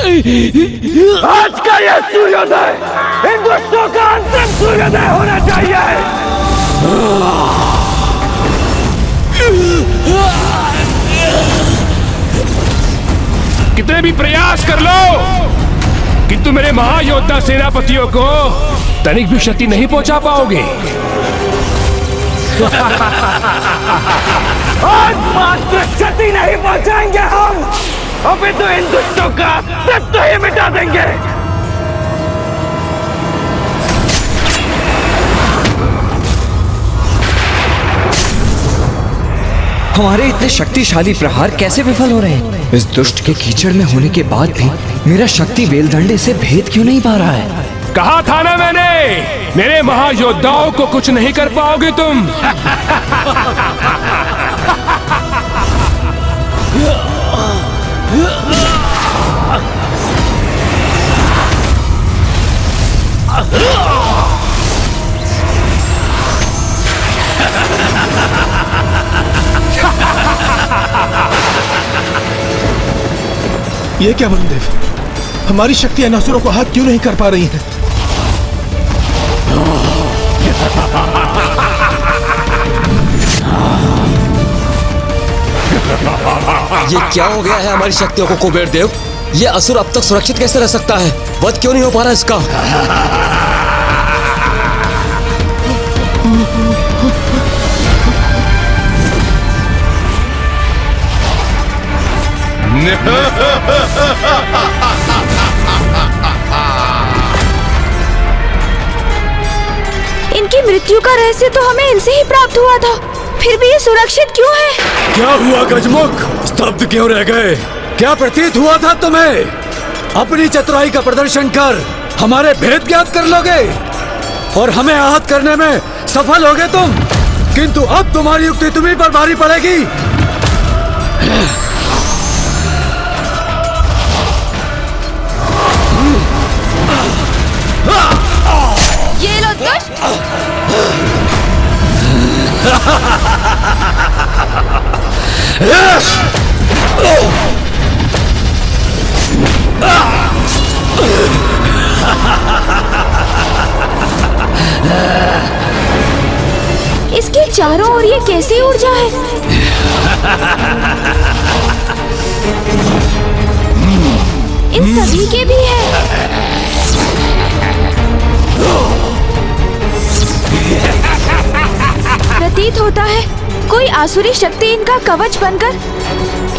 आज का ये सूर्योदय इन दुष्टों का अंतिम सूर्योदय होना चाहिए। कितने भी प्रयास कर लो किंतु मेरे महायोद्धा सेनापतियों को तनिक भी क्षति नहीं पहुंचा पाओगे। आज मात्र क्षति नहीं पहुंचाएंगे हम, अभी तो इन दुष्टों का अस्तित्व ही मिटा देंगे। हमारे इतने शक्तिशाली प्रहार कैसे विफल हो रहे हैं? इस दुष्ट के कीचड़ में होने के बाद भी मेरा शक्ति वेलदंडे से भेद क्यों नहीं पा रहा है? कहा था ना मैंने, मेरे महायोद्धाओं को कुछ नहीं कर पाओगे तुम। ये क्या वरुणदेव, हमारी शक्तियां असुरों को हाथ क्यों नहीं कर पा रही हैं? ये क्या हो गया है हमारी शक्तियों को कुबेर देव? ये असुर अब तक सुरक्षित कैसे रह सकता है? वध क्यों नहीं हो पा रहा इसका? इनकी मृत्यु का रहस्य तो हमें इनसे ही प्राप्त हुआ था, फिर भी ये सुरक्षित क्यों है? क्या हुआ गजमुख, स्तब्ध क्यों रह गए? क्या प्रतीत हुआ था तुम्हें? अपनी चतुराई का प्रदर्शन कर हमारे भेद ज्ञात कर लोगे और हमें आहत करने में सफल होगे तुम, किंतु अब तुम्हारी युक्ति तुम्हीं पर भारी पड़ेगी। ये लो दुष्ट। इसके चारों ओर ये कैसी ऊर्जा है? इन सभी के भी है। प्रतीत होता है कोई आसुरी शक्ति इनका कवच बनकर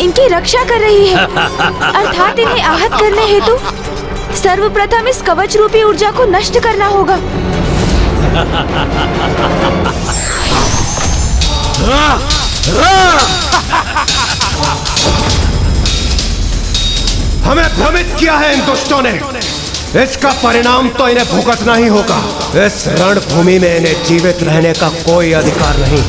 इनकी रक्षा कर रही है, अर्थात इन्हें आहत करने हेतु सर्वप्रथम इस कवच रूपी ऊर्जा को नष्ट करना होगा। हमें भ्रमित किया है इन दुष्टों ने, इसका परिणाम तो इन्हें भुगतना ही होगा। इस रणभूमि में इन्हें जीवित रहने का कोई अधिकार नहीं।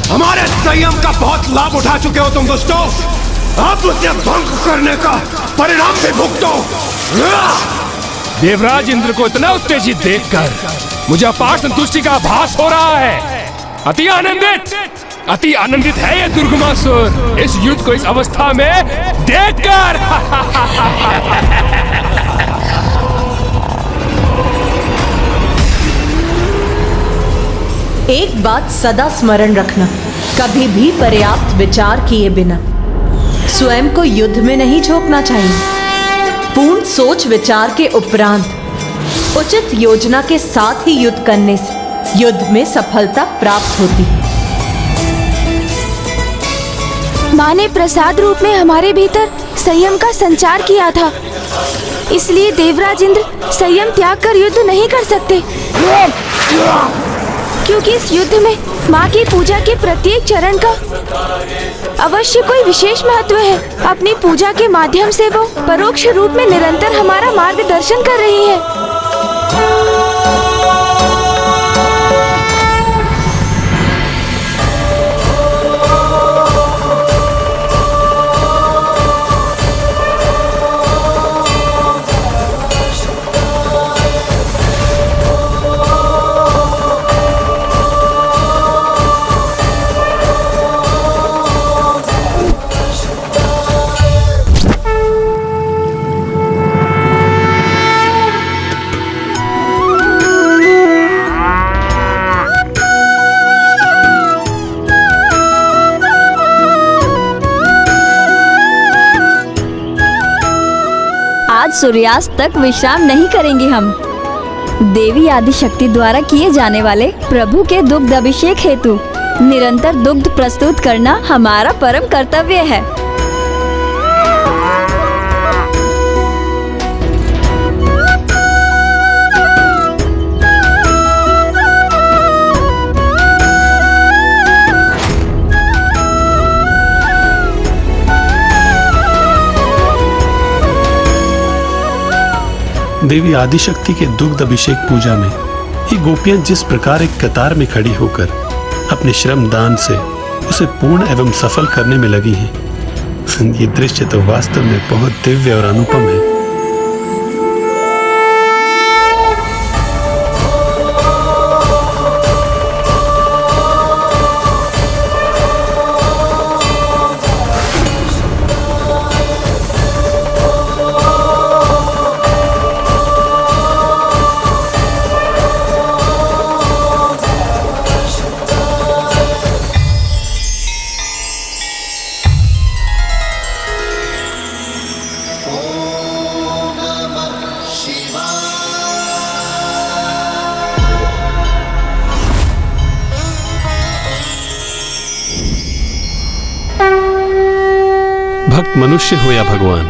हमारे संयम का बहुत लाभ उठा चुके हो तुम दुष्टों, अब उसे भंग करने का परिणाम भी भुगतो। देवराज इंद्र को इतना उत्तेजित देखकर मुझे अपार संतुष्टि का आभास हो रहा है। अति आनंदित है ये दुर्गमासुर इस युद्ध को इस अवस्था में देखकर। एक बात सदा स्मरण रखना, कभी भी पर्याप्त विचार किए बिना स्वयं को युद्ध में नहीं झोंकना चाहिए। पूर्ण सोच विचार के उपरांत उचित योजना के साथ ही युद्ध करने से युद्ध में सफलता प्राप्त होती है। माँ ने प्रसाद रूप में हमारे भीतर संयम का संचार किया था, इसलिए देवराज इंद्र संयम त्याग कर युद्ध नहीं कर सकते, क्योंकि इस युद्ध में माँ की पूजा के प्रत्येक चरण का अवश्य कोई विशेष महत्व है। अपनी पूजा के माध्यम से वो परोक्ष रूप में निरंतर हमारा मार्गदर्शन कर रही है। आज सूर्यास्त तक विश्राम नहीं करेंगे हम। देवी आदिशक्ति द्वारा किए जाने वाले प्रभु के दुग्ध अभिषेक हेतु निरंतर दुग्ध प्रस्तुत करना हमारा परम कर्तव्य है। देवी आदिशक्ति के दुग्ध अभिषेक पूजा में ये गोपियां जिस प्रकार एक कतार में खड़ी होकर अपने श्रम दान से उसे पूर्ण एवं सफल करने में लगी हैं, ये दृश्य तो वास्तव में बहुत दिव्य और अनुपम है। भक्त मनुष्य हो या भगवान,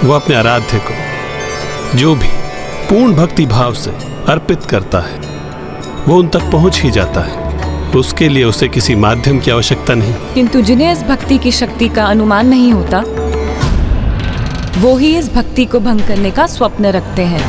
वो अपने आराध्य को जो भी पूर्ण भक्ति भाव से अर्पित करता है वो उन तक पहुंच ही जाता है। उसके लिए उसे किसी माध्यम की आवश्यकता नहीं। किंतु जिन्हें इस भक्ति की शक्ति का अनुमान नहीं होता वो ही इस भक्ति को भंग करने का स्वप्न रखते हैं।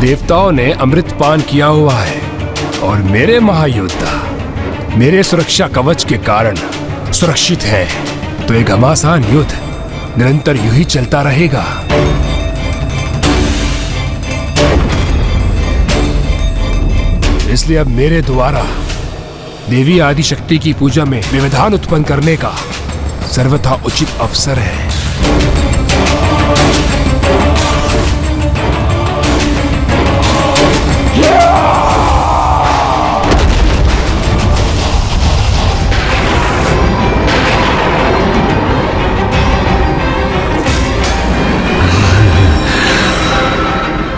देवताओं ने अमृत पान किया हुआ है और मेरे महायोद्धा मेरे सुरक्षा कवच के कारण सुरक्षित है, तो एक घमासान युद्ध निरंतर यूं ही चलता रहेगा। इसलिए अब मेरे द्वारा देवी आदिशक्ति की पूजा में व्यवधान उत्पन्न करने का सर्वथा उचित अवसर है।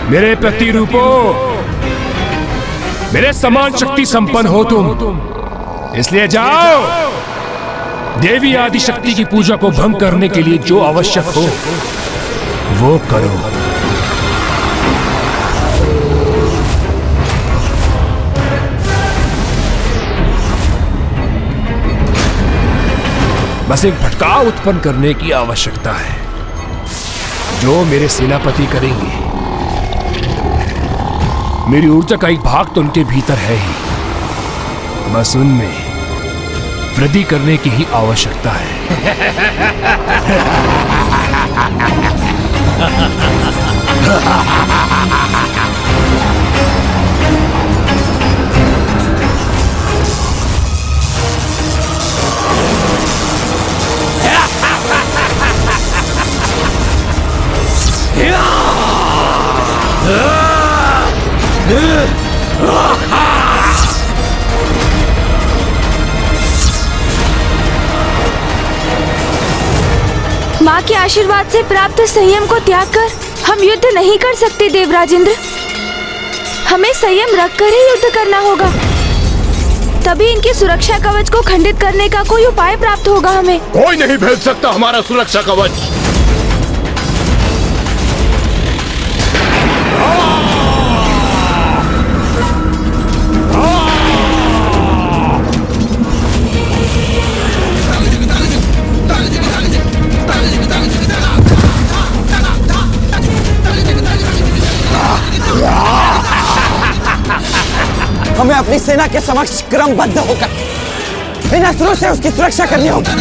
मेरे प्रतिरूपो, मेरे समान शक्ति संपन्न हो तुम, इसलिए जाओ देवी आदिशक्ति की पूजा को भंग करने के लिए जो आवश्यक हो वो करो। बस एक भटकाव उत्पन्न करने की आवश्यकता है, जो मेरे सेनापति करेंगे। मेरी ऊर्जा का एक भाग तो उनके भीतर है ही, बस उनमें वृद्धि करने की ही आवश्यकता है। के आशीर्वाद से प्राप्त संयम को त्याग कर हम युद्ध नहीं कर सकते देवराजेंद्र। हमें संयम रखकर ही युद्ध करना होगा, तभी इनके सुरक्षा कवच को खंडित करने का कोई उपाय प्राप्त होगा हमें। कोई नहीं भेद सकता हमारा सुरक्षा कवच। हमें अपनी सेना के समक्ष क्रमबद्ध होकर इन असुरों से उसकी सुरक्षा करनी होगी।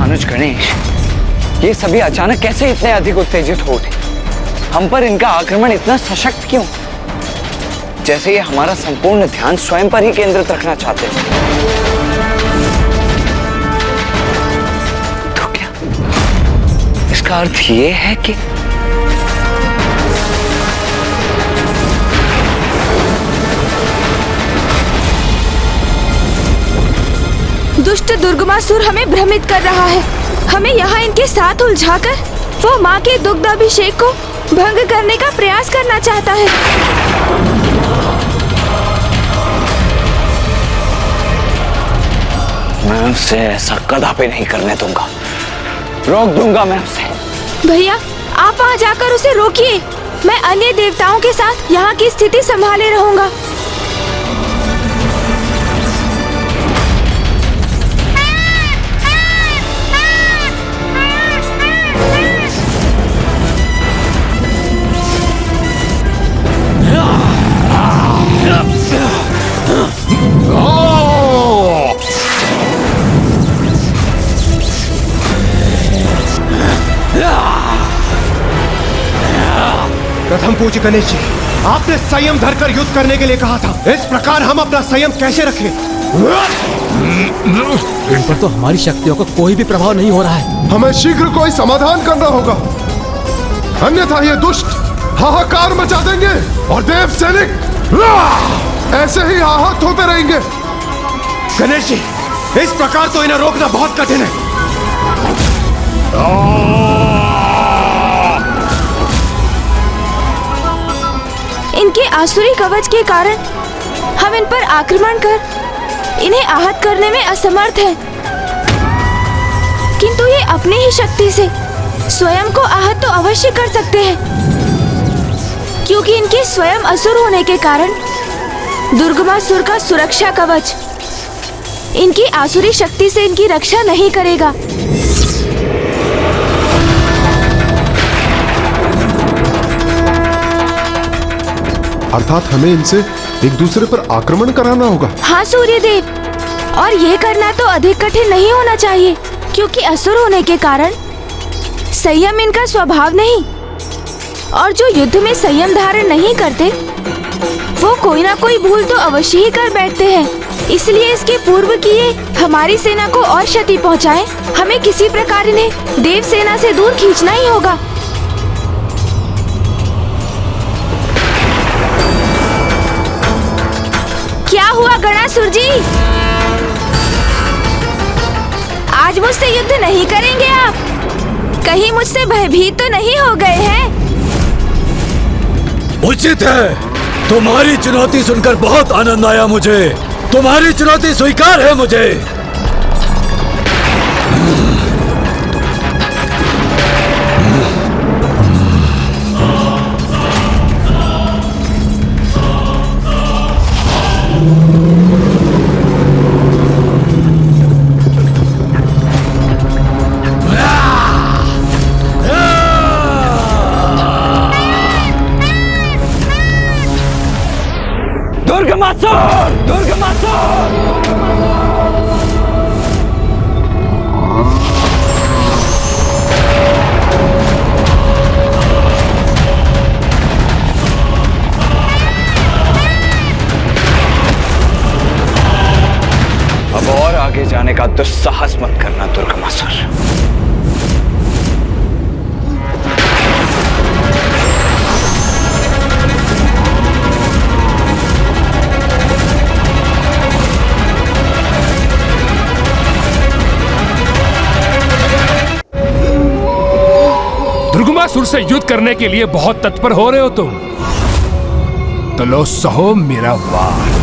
अनुज गणेश, ये सभी अचानक कैसे इतने अधिक उत्तेजित हो उठे? हम पर इनका आक्रमण इतना सशक्त क्यों? जैसे ये हमारा संपूर्ण ध्यान स्वयं पर ही केंद्रित रखना चाहते हैं। तो क्या इसका अर्थ ये है कि दुष्ट दुर्गमासुर हमें भ्रमित कर रहा है। हमें यहाँ इनके साथ उलझाकर वो माँ के दुग्ध अभिषेक को भंग करने का प्रयास करना चाहता है। मैं उसे ऐसा कदापि नहीं करने दूंगा। रोक दूंगा मैं उसे। भैया, आप वहाँ जाकर उसे रोकिए। मैं अन्य देवताओं के साथ यहाँ की स्थिति संभाले रहूंगा। प्रथम पूज्य गणेश जी, आपने संयम धरकर युद्ध करने के लिए कहा था। इस प्रकार हम अपना संयम कैसे रखें? इन पर तो हमारी शक्तियों का कोई भी प्रभाव नहीं हो रहा है। हमें शीघ्र कोई समाधान करना होगा, अन्यथा ये दुष्ट हाहाकार मचा देंगे और देव सैनिक ऐसे ही आहत होते रहेंगे। गणेश जी, इस प्रकार तो इन्हें रोकना बहुत कठिन है। इनके आसुरी कवच के कारण हम इन पर आक्रमण कर इन्हें आहत करने में असमर्थ हैं। किंतु ये अपनी ही शक्ति से स्वयं को आहत तो अवश्य कर सकते हैं, क्योंकि इनके स्वयं असुर होने के कारण दुर्गमासुर का सुरक्षा कवच इनकी आसुरी शक्ति से इनकी रक्षा नहीं करेगा। अर्थात हमें इनसे एक दूसरे पर आक्रमण कराना होगा। हाँ सूर्यदेव, और ये करना तो अधिक कठिन नहीं होना चाहिए, क्योंकि असुर होने के कारण संयम इनका स्वभाव नहीं, और जो युद्ध में संयम धारण नहीं करते वो कोई ना कोई भूल तो अवश्य ही कर बैठते हैं। इसलिए इसके पूर्व कि ये हमारी सेना को और क्षति पहुंचाए, हमें किसी प्रकार इन्हें देव सेना से दूर खींचना ही होगा। क्या हुआ गणासुर जी? आज मुझसे युद्ध नहीं करेंगे आप? कहीं मुझसे भयभीत तो नहीं हो गए हैं? उचित है। तुम्हारी चुनौती सुनकर बहुत आनंद आया मुझे। तुम्हारी चुनौती स्वीकार है मुझे। दुर्गमासुर! दुर्गमासुर! जाने का दुस्साहस मत करना दुर्गमासुर। दुर्गमासुर से युद्ध करने के लिए बहुत तत्पर हो रहे हो तुम, तो लो सहो मेरा वार।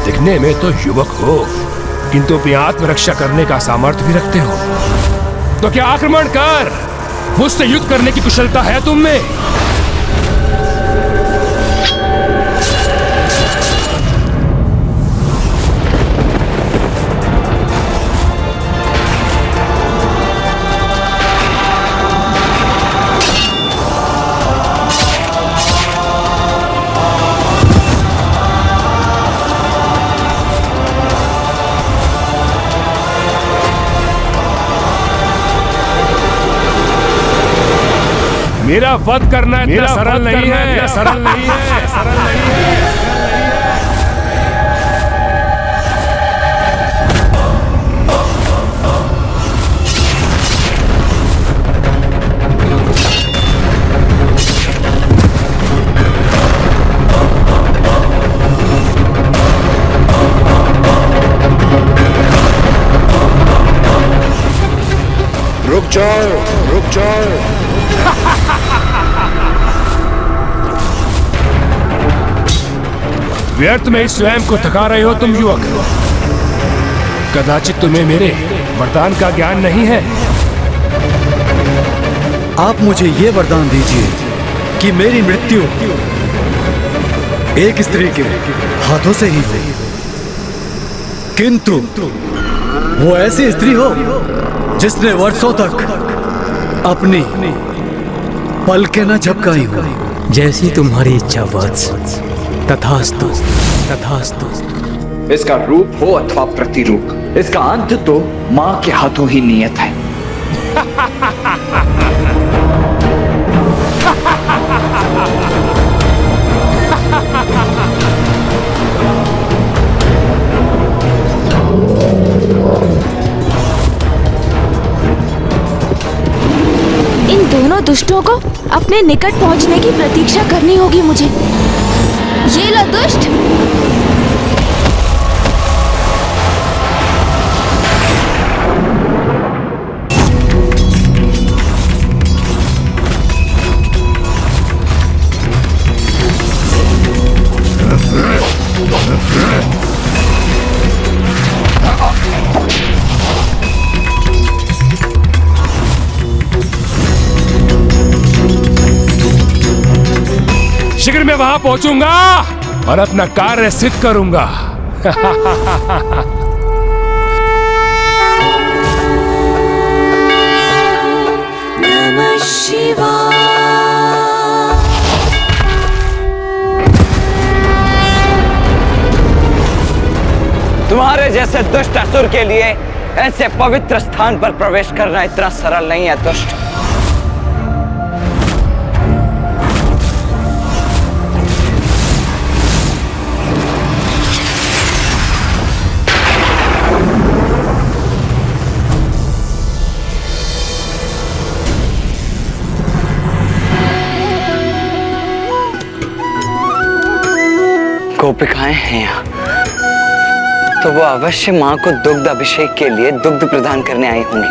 दिखने में तो युवक हो, किंतु अपनी आत्मरक्षा करने का सामर्थ्य भी रखते हो, तो क्या आक्रमण कर। मुझसे युद्ध करने की कुशलता है तुम में। मेरा वध करना इतना सरल नहीं है, सरल नहीं है, सरल नहीं है। रुक जाओ, रुक जाओ। व्यर्थ में ही स्वयं को थका रहे हो तुम युवक। कदाचित तुम्हें मेरे वरदान का ज्ञान नहीं है। आप मुझे ये वरदान दीजिए कि मेरी मृत्यु एक स्त्री के हाथों से ही हो, किंतु वो ऐसी स्त्री हो जिसने वर्षों तक अपनी पलकें न झपकाई हो। जैसी तुम्हारी इच्छा वत्स। तथास्तु, तथास्तु। इसका रूप हो अथवा प्रतिरूप, इसका अंत तो मां के हाथों ही नियत है। इन दोनों दुष्टों को अपने निकट पहुंचने की प्रतीक्षा करनी होगी मुझे। ये लो दुष्ट। शीघ्र मैं वहां पहुंचूंगा और अपना कार्य सिद्ध करूंगा। नमः शिवाय। तुम्हारे जैसे दुष्ट असुर के लिए ऐसे पवित्र स्थान पर प्रवेश करना इतना सरल नहीं है दुष्ट। गोपिकाएं हैं यहाँ, तो वो अवश्य मां को दुग्ध अभिषेक के लिए दुग्ध प्रदान करने आई होंगी।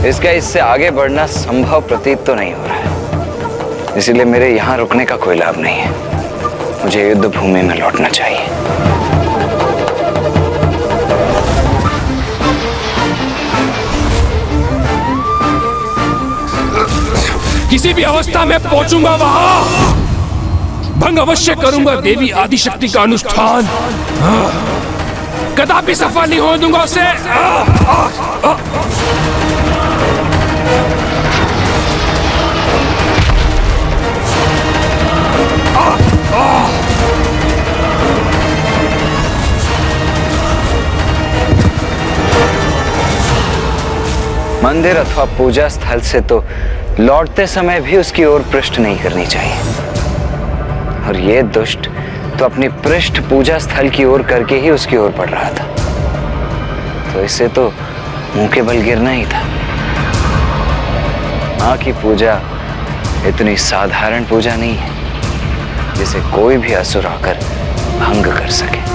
इसका इससे आगे बढ़ना संभव प्रतीत तो नहीं हो रहा है, इसीलिए मेरे यहाँ रुकने का कोई लाभ नहीं है। मुझे युद्ध भूमि में लौटना चाहिए। किसी भी अवस्था में पहुंचूंगा वहां, भंग अवश्य करूंगा देवी आदिशक्ति का अनुष्ठान। कदापि सफल नहीं हो दूंगा उसे। मंदिर अथवा पूजा स्थल से तो लौटते समय भी उसकी ओर पृष्ठ नहीं करनी चाहिए। और ये दुष्ट तो अपनी पृष्ठ पूजा स्थल की ओर करके ही उसकी ओर बढ़ रहा था, तो इसे तो मुंह के बल गिरना ही था। मां की पूजा इतनी साधारण पूजा नहीं है जिसे कोई भी असुर आकर भंग कर सके।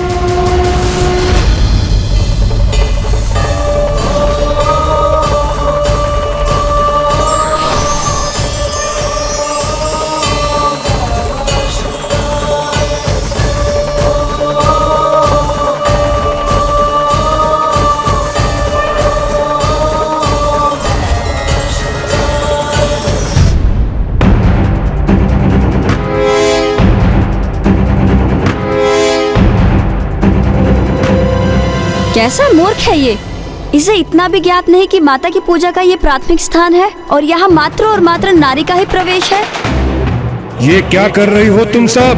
कैसा मूर्ख है ये। इसे इतना भी ज्ञात नहीं कि माता की पूजा का ये प्राथमिक स्थान है और यहाँ मात्र और मात्र नारी का ही प्रवेश है। ये क्या कर रही हो तुम सब?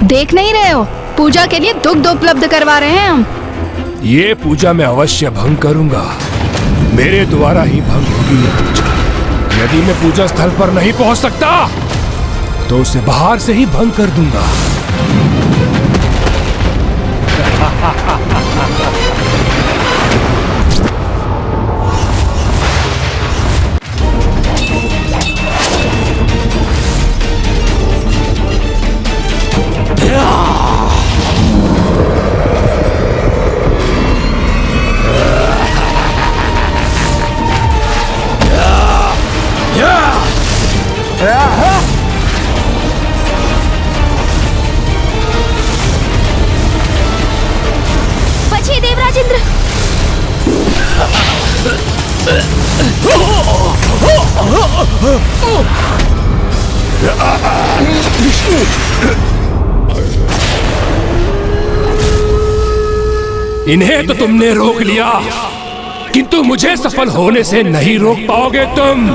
देख नहीं रहे हो, पूजा के लिए दुग्ध उपलब्ध करवा रहे हैं हम। ये पूजा मैं अवश्य भंग करूंगा। मेरे द्वारा ही भंग होगी ये पूजा। यदि मैं पूजा स्थल पर नहीं पहुंच सकता तो उसे बाहर से ही भंग कर दूंगा। बचिए देवराजेंद्र। इन्हें तो तुमने रोक लिया, किंतु मुझे सफल होने से नहीं रोक पाओगे तुम।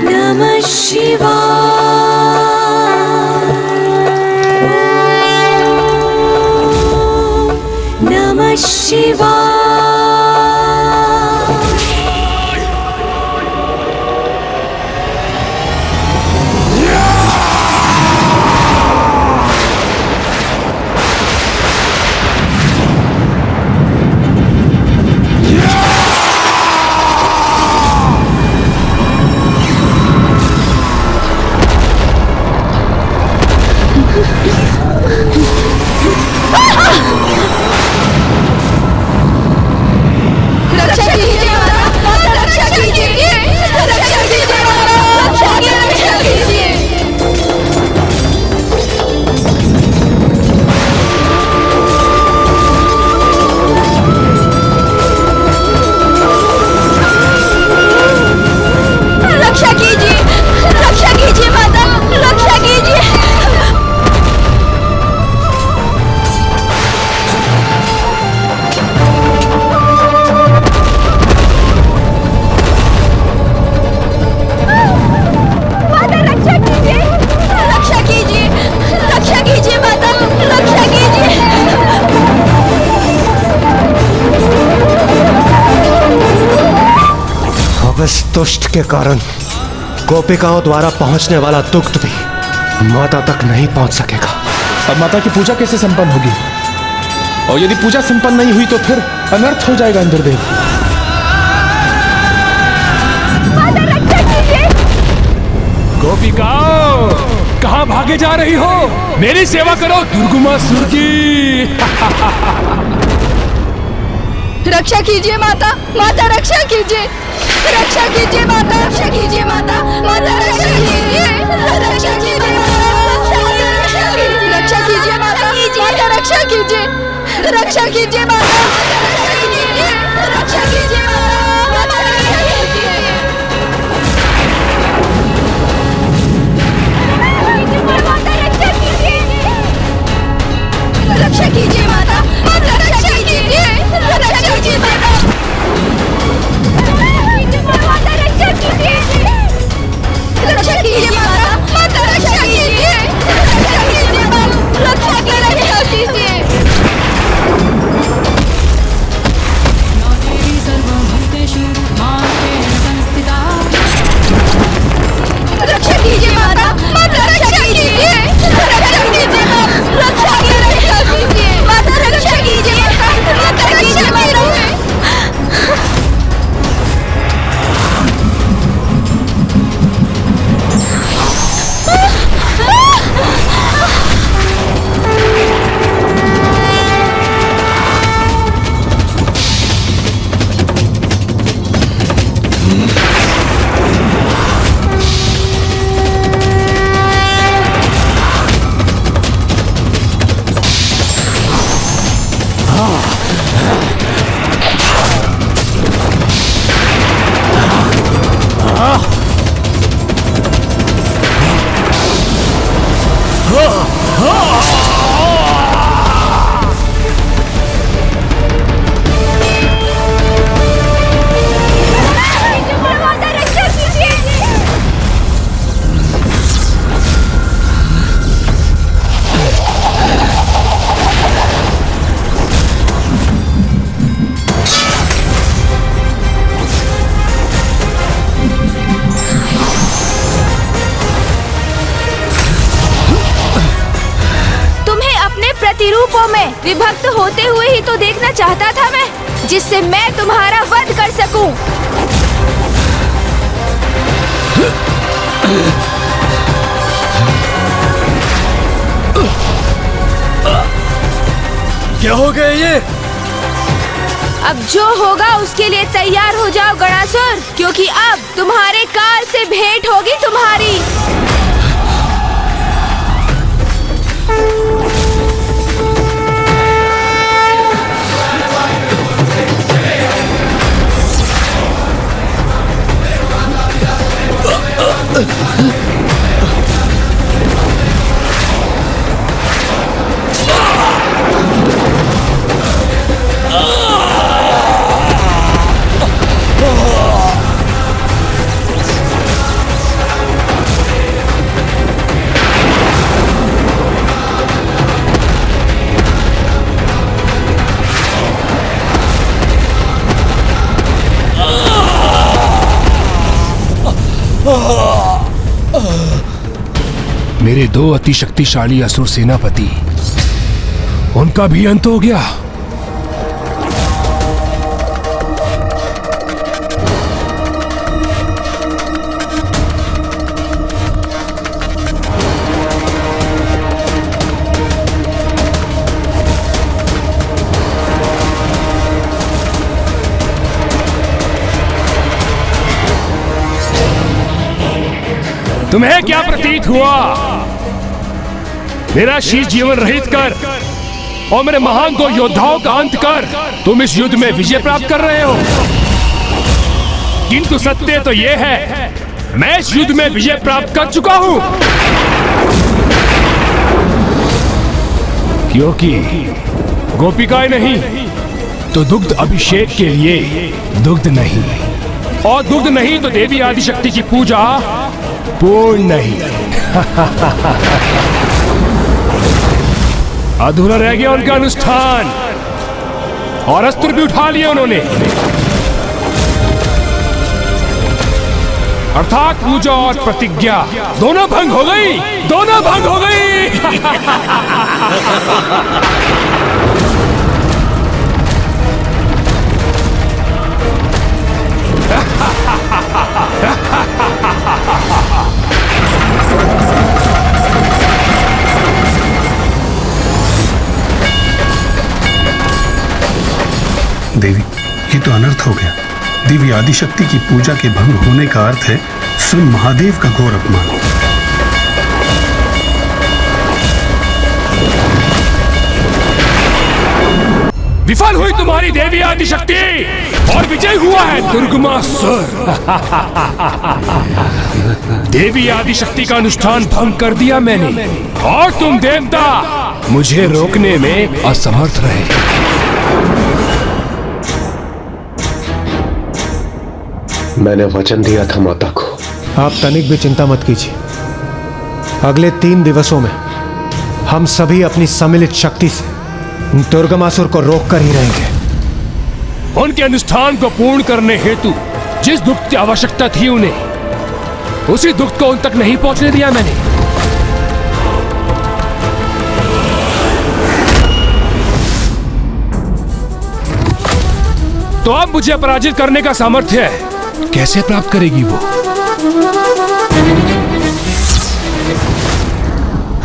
नमः शिवाय। नमः शिवाय। रक्षा कीजिए माता, रक्षा कीजिए, रक्षा कीजिए माता, रक्षा कीजिए। रक्षा कीजिए, रक्षा कीजिए माता, रक्षा कीजिए। माता रक्षा कीजिए, रक्षा कीजिए, रक्षा कीजिए माता, रक्षा कीजिए। अब इस दुष्ट के कारण गोपिकाओं द्वारा पहुंचने वाला दुग्ध भी माता तक नहीं पहुंच सकेगा। अब माता की पूजा कैसे संपन्न होगी? और यदि पूजा संपन्न नहीं हुई तो फिर अनर्थ हो जाएगा इंद्रदेव। माता रक्षा कीजिए। गोपिकाओं, कहाँ भागे जा रही हो? मेरी सेवा करो दुर्गुमासुर की। रक्षा कीजिए माता, माता रक्षा कीजिए, रक्षा कीजिए माता, रक्षा कीजिए माता, माता रक्षा कीजिए, रक्षा कीजिए रक्षा कीजिए माता, माता रक्षा कीजिए, रक्षा कीजिए माता, रक्षा कीजिए माता, रक्षा कीजिए माता, माता रक्षा कीजिए, रक्षा कीजिए माता, माता रक्षा कीजिए, रक्षा कीजिए माता, माता रक्षा कीजिए, रक्षा कीजिए माता, रक्षा कीजिए। प्रतिरूपों में विभक्त होते हुए ही तो देखना चाहता था मैं, जिससे मैं तुम्हारा वध कर सकूं। क्या हो गया ये? अब जो होगा उसके लिए तैयार हो जाओ गणासुर, क्योंकि अब तुम्हारे काल से भेंट होगी तुम्हारी। मेरे दो अति शक्तिशाली असुर सेनापति, उनका भी अंत हो गया। तुम्हें क्या प्रतीत हुआ? मेरा शीश जीवन रहित कर और मेरे महान दो योद्धाओं का अंत कर तुम इस युद्ध में विजय प्राप्त कर रहे हो। किंतु सत्य तो यह है, मैं इस युद्ध में विजय प्राप्त कर चुका हूं, क्योंकि गोपिकाएं नहीं तो दुग्ध अभिषेक के लिए दुग्ध नहीं, और दुग्ध नहीं तो देवी आदिशक्ति की पूजा पूर्ण नहीं। अधूरा रह गया उनका अनुष्ठान, और अस्त्र भी उठा लिए उन्होंने, अर्थात पूजा और प्रतिज्ञा दोनों भंग हो गई, दोनों भंग हो गई। देवी, ये तो अनर्थ हो गया। देवी आदिशक्ति की पूजा के भंग होने का अर्थ है स्वयं महादेव का घोर अपमान। विफल हुई तुम्हारी देवी आदिशक्ति और विजय हुआ है दुर्गमासुर। देवी आदिशक्ति का अनुष्ठान भंग कर दिया मैंने, और तुम देवता मुझे रोकने में असमर्थ रहे। मैंने वचन दिया था माता को। आप तनिक भी चिंता मत कीजिए, अगले 3 दिवसों में हम सभी अपनी सम्मिलित शक्ति से दुर्गमासुर को रोक कर ही रहेंगे। उनके अनुष्ठान को पूर्ण करने हेतु जिस दुग्ध की आवश्यकता थी उन्हें, उसी दुग्ध को उन तक नहीं पहुंचने दिया मैंने। तो अब मुझे पराजित करने का सामर्थ्य कैसे प्राप्त करेगी वो?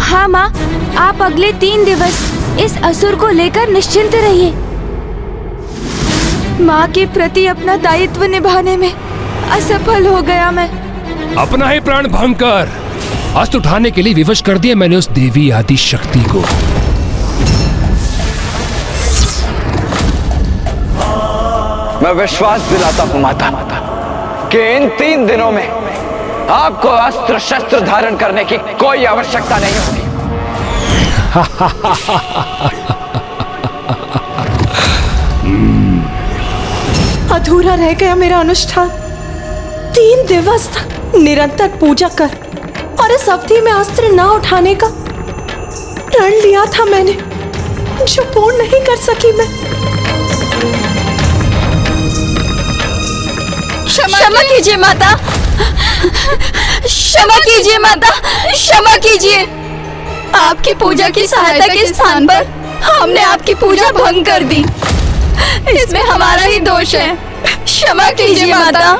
हाँ माँ, आप अगले 3 दिवस इस असुर को लेकर निश्चिंत रहिए। माँ के प्रति अपना दायित्व निभाने में असफल हो गया मैं। अपना ही प्राण भंग कर अस्त्र उठाने के लिए विवश कर दिया मैंने उस देवी आदि शक्ति को। मैं विश्वास दिलाता हूँ माता कि इन 3 दिनों में आपको अस्त्र शस्त्र धारण करने की कोई आवश्यकता नहीं होगी। अधूरा रह गया मेरा अनुष्ठान। 3 दिवस तक निरंतर पूजा कर और इस अवधि में अस्त्र ना उठाने का प्रण लिया था मैंने, जो पूर्ण नहीं कर सकी मैं। क्षमा कीजिए माता, क्षमा कीजिए माता, क्षमा कीजिए। आपकी पूजा की सहायता के स्थान पर हमने आपकी पूजा भंग कर दी। इसमें हमारा ही दोष है। क्षमा कीजिए माता।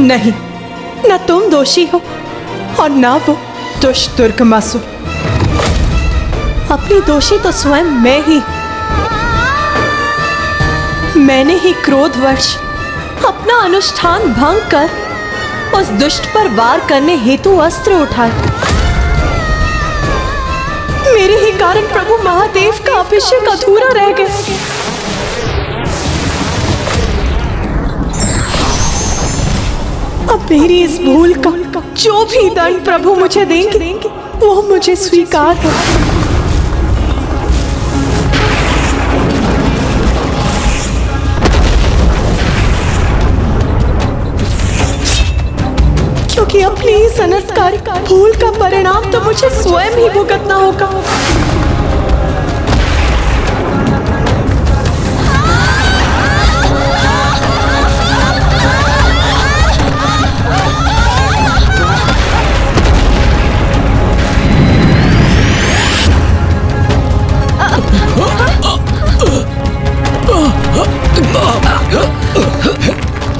नहीं, न तुम दोषी हो और ना वो दुष्ट दुर्गमासुर। अपनी दोषी तो स्वयं मैं ही। मैंने ही क्रोधवश अपना अनुष्ठान भंग कर उस दुष्ट पर वार करने हेतु अस्त्र उठाए। मेरे ही कारण प्रभु महादेव का अभिषेक अधूरा रह गया। अब मेरी इस भूल का जो भी दंड प्रभु मुझे देंगे वो मुझे स्वीकार है। क्योंकि अपनी इस अनर्थकारी भूल का परिणाम तो मुझे स्वयं ही भुगतना होगा।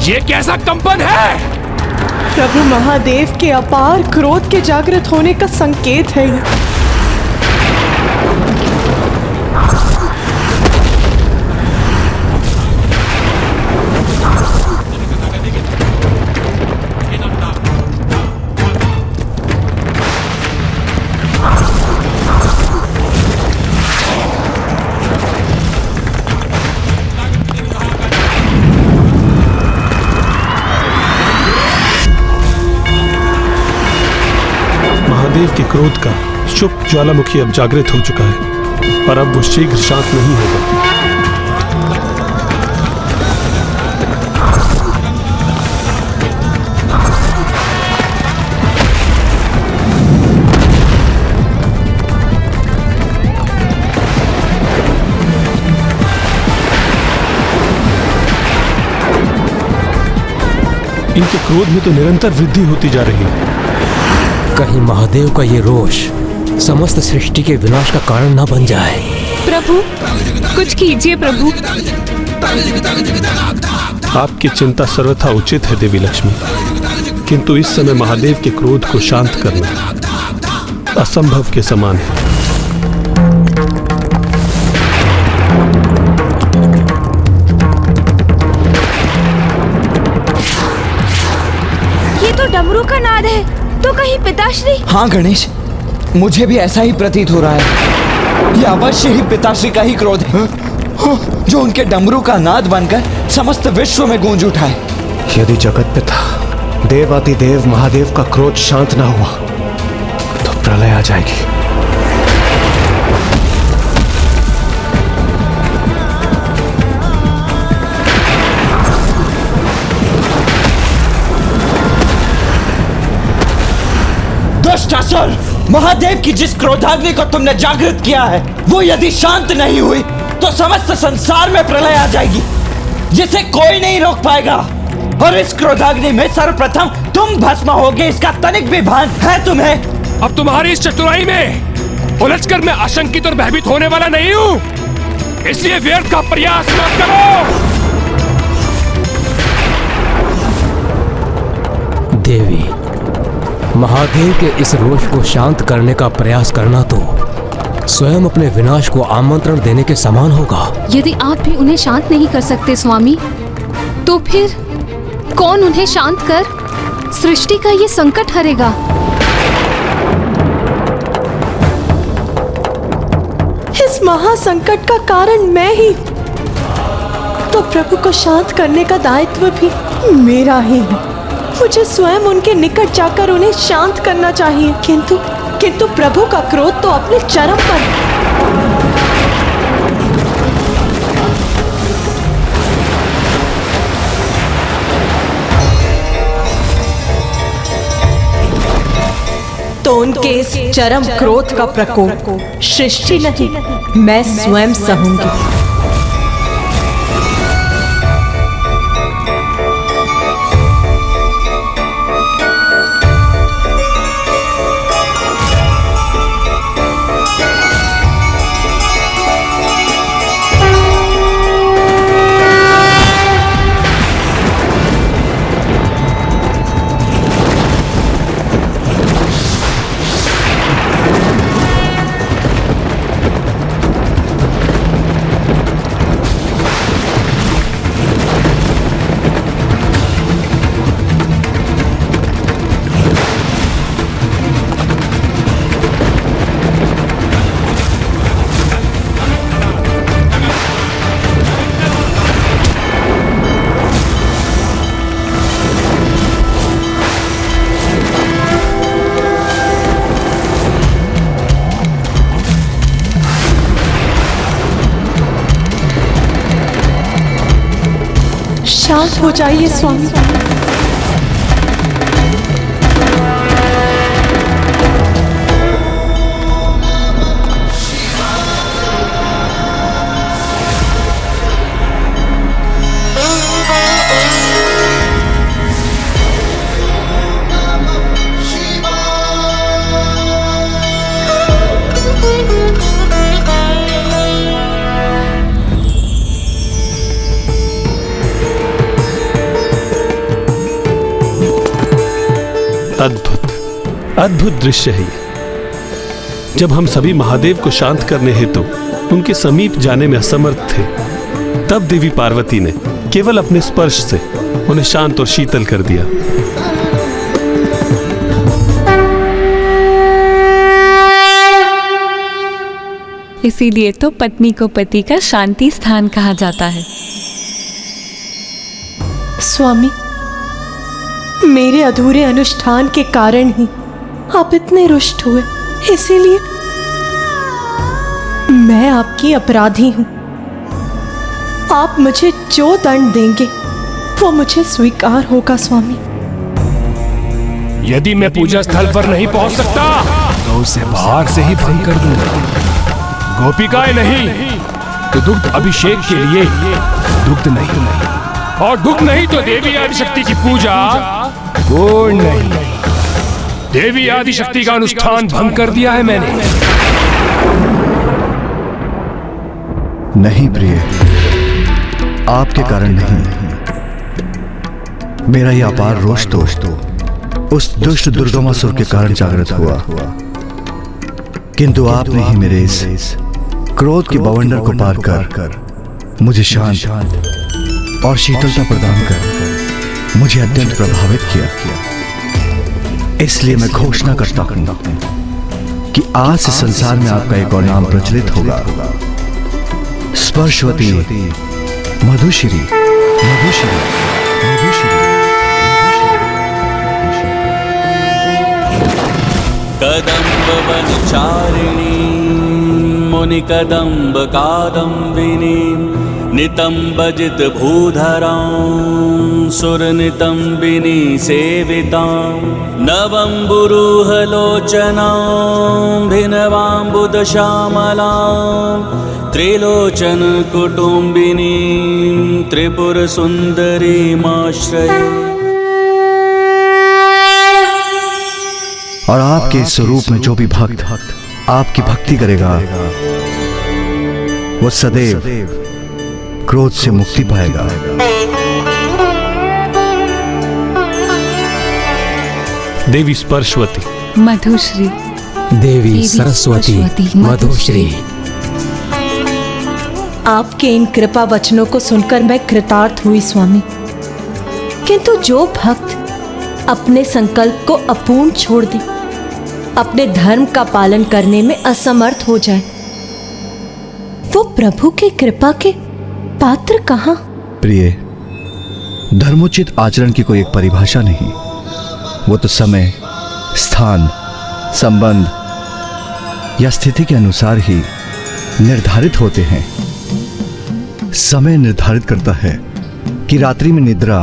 ये कैसा कंपन है? प्रभु महादेव के अपार क्रोध के जागृत होने का संकेत है ये। महादेव के क्रोध का शुभ ज्वालामुखी अब जागृत हो चुका है और अब वो शीघ्र शांत नहीं होगा। इनके क्रोध में तो निरंतर वृद्धि होती जा रही है। कहीं महादेव का ये रोष समस्त सृष्टि के विनाश का कारण ना बन जाए। प्रभु कुछ कीजिए प्रभु। आपकी चिंता सर्वथा उचित है देवी लक्ष्मी, किंतु इस समय महादेव के क्रोध को शांत करना असंभव के समान है। ये तो डमरू का नाद है, तो कहीं पिताश्री? हाँ गणेश, मुझे भी ऐसा ही प्रतीत हो रहा है। यह अवश्य ही पिताश्री का ही क्रोध है, जो उनके डमरू का नाद बनकर समस्त विश्व में गूंज उठा है। यदि जगत पिता देवातिदेव महादेव का क्रोध शांत ना हुआ तो प्रलय आ जाएगी। दुष्ट असुर, महादेव की जिस क्रोधाग्नि को तुमने जागृत किया है वो यदि शांत नहीं हुई तो समस्त संसार में प्रलय आ जाएगी, जिसे कोई नहीं रोक पाएगा। और इस क्रोधाग्नि में सर्वप्रथम तुम भस्म होगे, इसका तनिक भी भान है तुम्हें? अब तुम्हारी इस चतुराई में उलझकर मैं आशंकित और भयभीत होने वाला नहीं हूं, इसलिए व्यर्थ का प्रयास मत करो। देवी, महादेव के इस रोष को शांत करने का प्रयास करना तो स्वयं अपने विनाश को आमंत्रण देने के समान होगा। यदि आप भी उन्हें शांत नहीं कर सकते स्वामी, तो फिर कौन उन्हें शांत कर सृष्टि का ये संकट हरेगा? इस महासंकट का कारण मैं ही, तो प्रभु को शांत करने का दायित्व भी मेरा ही है। मुझे स्वयं उनके निकट जाकर उन्हें शांत करना चाहिए, किंतु प्रभु का क्रोध तो अपने चरम पर है। तो उनके इस चरम क्रोध का प्रकोप सृष्टि नहीं, मैं स्वयं सहूंगी। शांत हो जाइए स्वामी। अद्भुत अद्भुत दृश्य है ये। जब हम सभी महादेव को शांत करने हेतु उनके समीप जाने में असमर्थ थे, तब देवी पार्वती ने केवल अपने स्पर्श से उन्हें शांत और शीतल कर दिया। इसीलिए तो पत्नी को पति का शांति स्थान कहा जाता है। स्वामी, मेरे अधूरे अनुष्ठान के कारण ही आप इतने रुष्ट हुए, इसीलिए मैं आपकी अपराधी हूं। आप मुझे जो दंड देंगे वो मुझे स्वीकार होगा स्वामी। यदि मैं पूजा स्थल पर नहीं पहुंच सकता तो उसे बाहर से ही भंग कर दूंगा। गोपिकाएं नहीं तो दुग्ध अभिषेक के लिए दुग्ध नहीं, और दुग्ध नहीं तो देवी आदिशक्ति की पूजा पूर्ण नहीं। देवी आदिशक्ति का अनुष्ठान भंग कर दिया है मैंने। नहीं प्रिय, आपके कारण नहीं। मेरा यह अपार रोष तो उस दुष्ट दुर्गमासुर के कारण जागृत हुआ, किंतु आपने ही मेरे इस क्रोध के बवंडर को पार कर मुझे शांत और शीतलता प्रदान कर मुझे अत्यंत प्रभावित किया। इसलिए मैं घोषणा करता हूं कि आज से संसार में आपका एक और नाम प्रचलित होगा, स्पर्शवती मधुश्री। मधुश्री मधुश्री कदम्ब वनचारिणी मुनि कदम्ब कादम्बिनी नितंबजित भूधरां सुर नितंबिनी सेवितां नवंबुरुहलोचनां भिनवांबुद श्यामलां त्रिलोचन कुटुंबिनी त्रिपुर सुंदरी माश्रये। और आपके इस स्वरूप में जो भी भक्त आपकी भक्ति करेगा वो सदैव क्रोध से मुक्ति पाएगा। देवी स्पर्शवती, मधुश्री, देवी सरस्वती, मधुश्री। आपके इन कृपा वचनों को सुनकर मैं कृतार्थ हुई स्वामी, किंतु जो भक्त अपने संकल्प को अपूर्ण छोड़ दे, अपने धर्म का पालन करने में असमर्थ हो जाए, वो प्रभु के कृपा के पात्र कहां? प्रिय, धर्मोचित आचरण की कोई एक परिभाषा नहीं, वो तो समय, स्थान, संबंध या स्थिति के अनुसार ही निर्धारित होते हैं। समय निर्धारित करता है कि रात्रि में निद्रा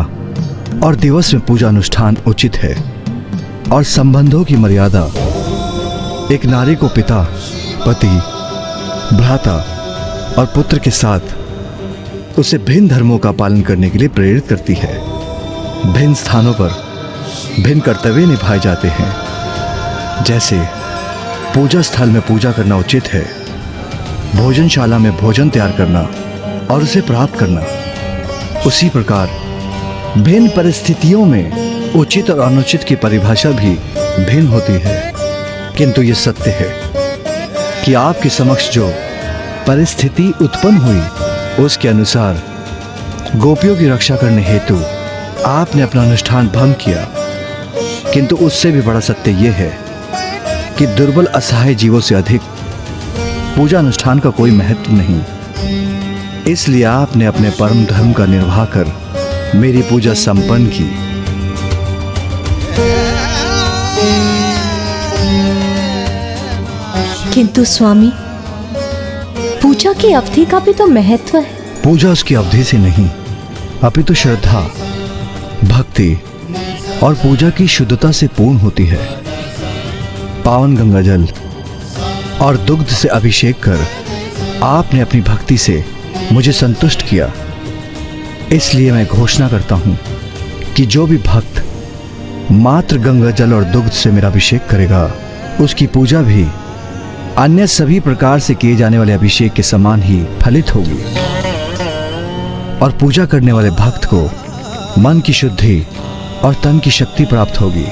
और दिवस में पूजा अनुष्ठान उचित है, और संबंधों की मर्यादा एक नारी को पिता, पति, भ्राता और पुत्र के साथ उसे भिन्न धर्मों का पालन करने के लिए प्रेरित करती है। भिन्न स्थानों पर भिन्न कर्तव्य निभाए जाते हैं। जैसे पूजा स्थल में पूजा करना उचित है, भोजनशाला में भोजन तैयार करना और उसे प्राप्त करना, उसी प्रकार भिन्न परिस्थितियों में उचित और अनुचित की परिभाषा भी भिन्न होती है। किंतु यह सत्य है कि आपके समक्ष जो परिस्थिति उत्पन्न हुई उसके अनुसार गोपियों की रक्षा करने हेतु आपने अपना अनुष्ठान भंग किया। किंतु उससे भी बड़ा सत्य यह है कि दुर्बल असहाय जीवों से अधिक पूजा अनुष्ठान का कोई महत्व नहीं। इसलिए आपने अपने परम धर्म का निर्वाह कर मेरी पूजा संपन्न की। किंतु स्वामी, पूजा की अवधि का भी तो महत्व है। पूजा उसकी अवधि से नहीं अपितु श्रद्धा, भक्ति और पूजा की शुद्धता से पूर्ण होती है। पावन गंगाजल और दुग्ध से अभिषेक कर आपने अपनी भक्ति से मुझे संतुष्ट किया। इसलिए मैं घोषणा करता हूं कि जो भी भक्त मात्र गंगाजल और दुग्ध से मेरा अभिषेक करेगा, उसकी पूजा भी अन्य सभी प्रकार से किए जाने वाले अभिषेक के समान ही फलित होगी और पूजा करने वाले भक्त को मन की शुद्धि और तन की शक्ति प्राप्त होगी।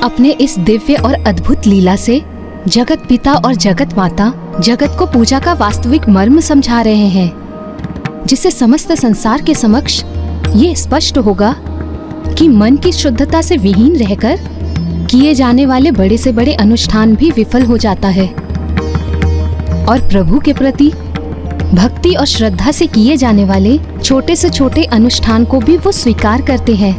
अपने इस दिव्य और अद्भुत लीला से जगत पिता और जगत माता जगत को पूजा का वास्तविक मर्म समझा रहे हैं, जिससे समस्त संसार के समक्ष ये स्पष्ट होगा कि मन की शुद्धता से विहीन रहकर किए जाने वाले बड़े से बड़े अनुष्ठान भी विफल हो जाता है और प्रभु के प्रति भक्ति और श्रद्धा से किए जाने वाले छोटे से छोटे अनुष्ठान को भी वो स्वीकार करते हैं।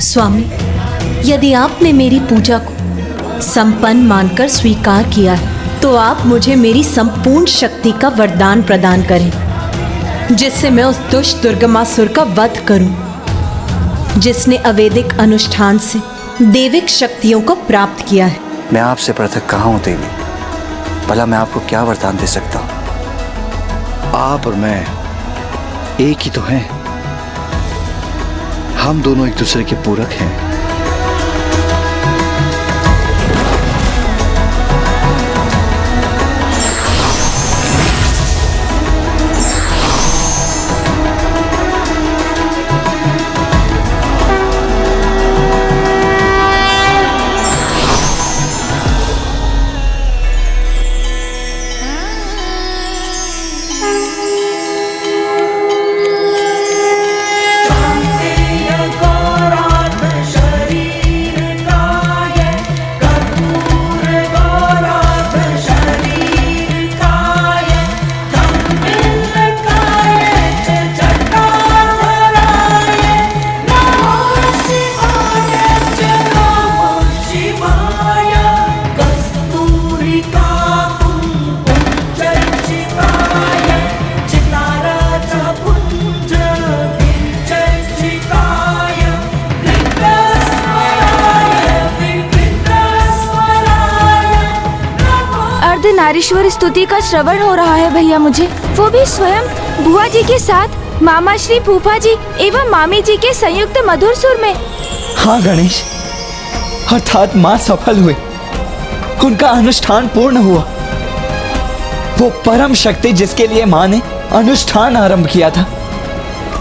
स्वामी, यदि आपने मेरी पूजा को संपन्न मानकर स्वीकार किया है, तो आप मुझे मेरी संपूर्ण शक्ति का वरदान प्रदान करें, जिससे मैं उस दुष्ट दुर्गमासुर का वध करूं, जिसने अवैदिक अनुष्ठान से दैविक शक्तियों को प्राप्त किया है। मैं आपसे पृथक कहाँ हूँ देवी? भला मैं आपको क्या वरदान दे सकता हूँ? आप और मैं एक ही तो हैं। हम दोनों एक दूसरे के पूरक हैं। नारीश्वर स्तुति का श्रवण हो रहा है भैया मुझे, वो भी स्वयं बुआ जी के साथ मामा श्री, फूफा जी एवं मामी जी के संयुक्त मधुर सुर में। हाँ गणेश, अर्थात माँ सफल हुए, उनका अनुष्ठान पूर्ण हुआ। वो परम शक्ति जिसके लिए माँ ने अनुष्ठान आरंभ किया था,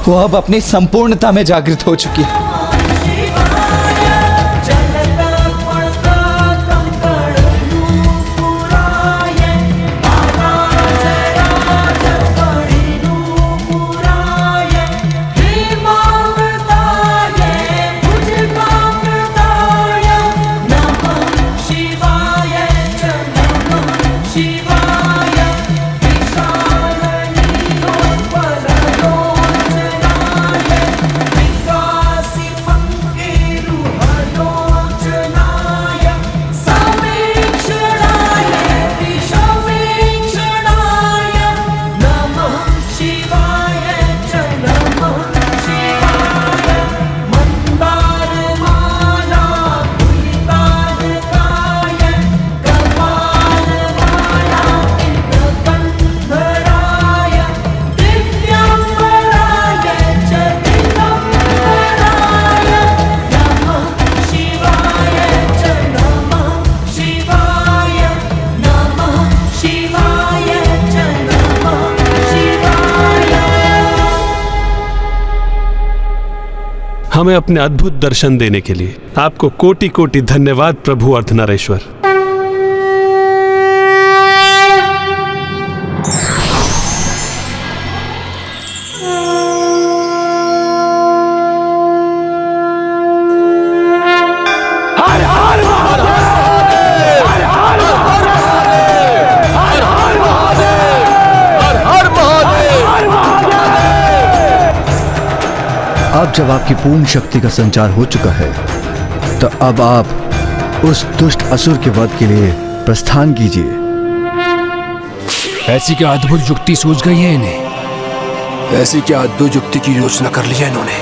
वो अब अपनी संपूर्णता में जागृत हो चुकी है। हमें अपने अद्भुत दर्शन देने के लिए आपको कोटि कोटि धन्यवाद प्रभु अर्धनारीश्वर। अब जब आपकी पूर्ण शक्ति का संचार हो चुका है, तो अब आप उस दुष्ट असुर के वध के लिए प्रस्थान कीजिए। ऐसी क्या अद्भुत युक्ति सूझ गई है इन्हें? ऐसी क्या अद्भुत युक्ति की योजना कर ली है इन्होंने,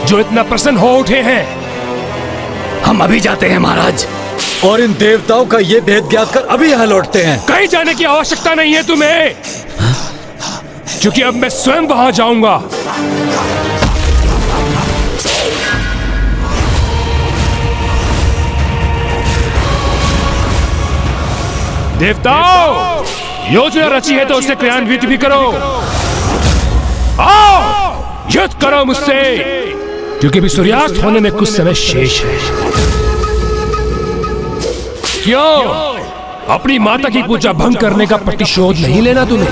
जो इतना प्रसन्न हो उठे हैं? हम अभी जाते हैं महाराज, और इन देवताओं का ये भेद ज्ञात कर अभी यहाँ लौटते हैं। कहीं जाने की आवश्यकता नहीं है तुम्हें, क्योंकि अब मैं स्वयं वहां जाऊंगा। देवताओं, योजना रची है तो उसे क्रियान्वित भी करो। आओ, युद्ध करो मुझसे, क्योंकि अभी सूर्यास्त होने में कुछ समय शेष है। क्यों अपनी माता की पूजा भंग करने का प्रतिशोध नहीं लेना तुम्हें?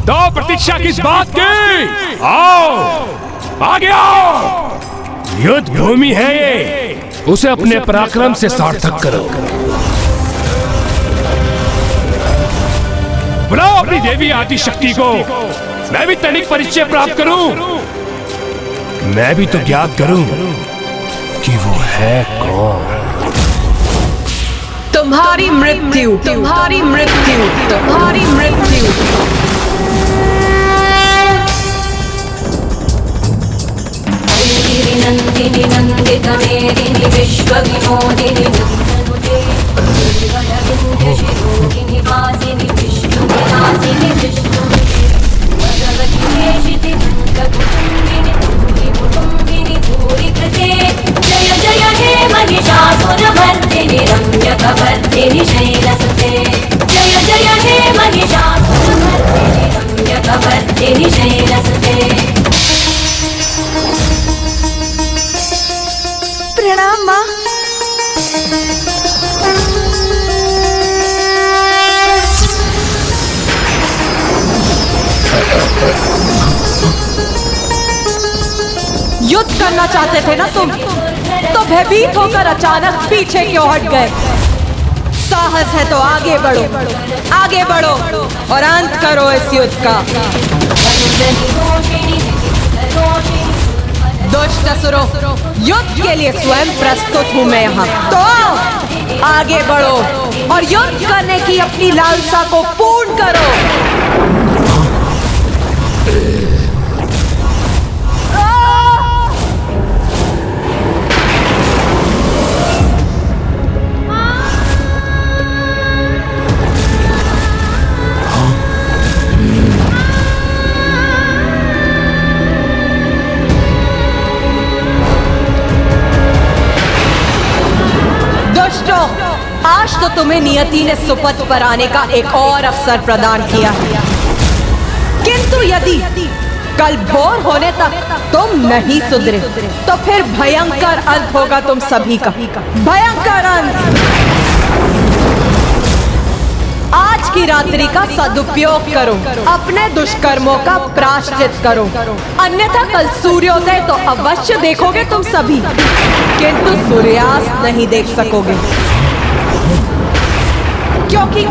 तो प्रतीक्षा किस बात की? आओ, आगे आओ। युद्ध भूमि है ये, उसे अपने पराक्रम से सार्थक करो। बुलाओ अपनी देवी आदि शक्ति को, मैं भी तनिक परिचय प्राप्त करूं। मैं भी तो ज्ञात करूं कि वो है कौन। तुम्हारी मृत्यु, तुम्हारी मृत्यु, तुम्हारी मृत्यु। नंदिनी नंदित मेदिनी विश्व विनोदिनी नंदनुजे शिरोगिनी वासिनी विष्णु विलासिनी विष्णुजे भगवती देशिति नंदकुटुंबिनी भूरि कुटुंबिनी भूरि कृते जय जय हे महिषासुरमर्दिनी रम्यकवर्दिनी शैलसुते जय जय हे महिषासुरमर्दिनी रम्यकवर्दिनी शैलसुते। प्रणाम माँ। युद्ध करना चाहते थे ना तुम, तो भयभीत होकर अचानक पीछे क्यों हट गए? साहस है तो आगे बढ़ो, आगे बढ़ो और अंत करो इस युद्ध का। दुष्ट असुरों, युद्ध के लिए स्वयं प्रस्तुत हूं मैं यहाँ, तो आओ, आगे बढ़ो और युद्ध करने की अपनी लालसा को पूर्ण करो। आज तो तुम्हें नियति ने सुपथ पर आने का एक और अवसर प्रदान किया है, किंतु यदि कल भोर होने तक तुम नहीं सुधरे तो फिर भयंकर अंत होगा तुम सभी का, भयंकर अंत। आज की रात्रि का सदुपयोग करो, अपने दुष्कर्मों का प्रायश्चित करो, अन्यथा कल सूर्योदय तो अवश्य देखोगे तुम सभी, किंतु सूर्यास्त नहीं देख सकोगे, क्योंकि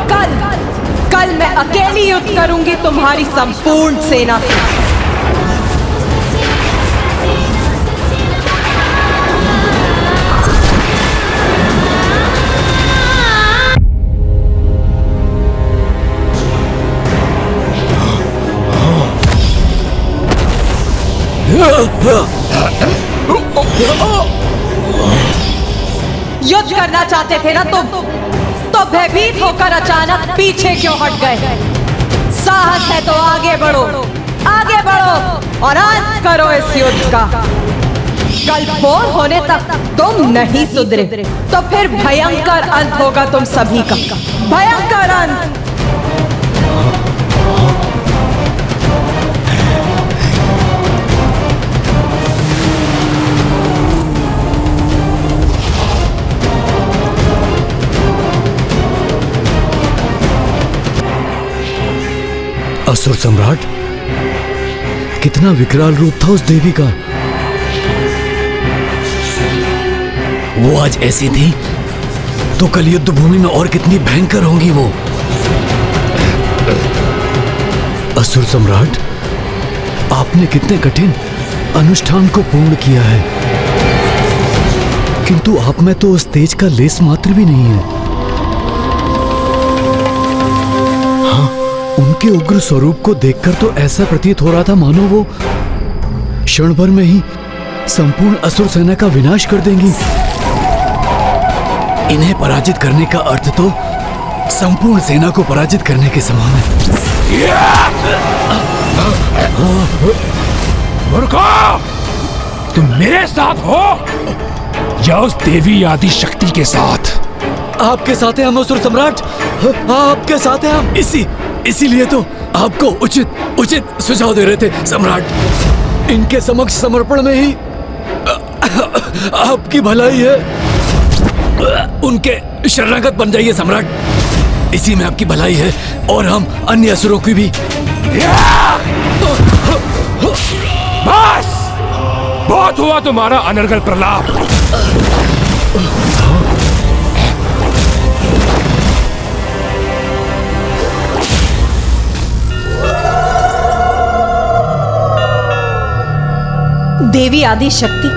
कल मैं अकेली युद्ध करूंगी तुम्हारी संपूर्ण सेना से। युद्ध करना चाहते थे ना तुम, तो भयभीत होकर अचानक पीछे क्यों हट गए? साहस है तो आगे बढ़ो, आगे बढ़ो और अंत करो इस युद्ध का। कल भोर होने तक तुम नहीं सुधरे तो फिर भयंकर अंत होगा तुम सभी का, भयंकर अंत। असुर सम्राट, कितना विकराल रूप था उस देवी का। वो आज ऐसी थी तो कल युद्ध भूमि में और कितनी भयंकर होंगी वो। असुर सम्राट, आपने कितने कठिन अनुष्ठान को पूर्ण किया है, किंतु आप में तो उस तेज का लेस मात्र भी नहीं है। हाँ, उनके उग्र स्वरूप को देखकर तो ऐसा प्रतीत हो रहा था मानो वो क्षण भर में ही संपूर्ण असुर सेना का विनाश कर देंगी। इन्हें पराजित करने का अर्थ तो संपूर्ण सेना को पराजित करने के समान है। मूर्खो, तुम मेरे साथ हो या उस देवी आदि शक्ति के साथ? आपके साथ हैं हम असुर सम्राट, आपके साथ हैं हम। इसीलिए तो आपको उचित सुझाव दे रहे थे सम्राट। इनके समक्ष समर्पण में ही आपकी भलाई है। उनके शरणागत बन जाइए सम्राट, इसी में आपकी भलाई है और हम अन्य असुरों की भी। बस बहुत हुआ तुम्हारा अनर्गल प्रलाप। देवी आदि शक्ति,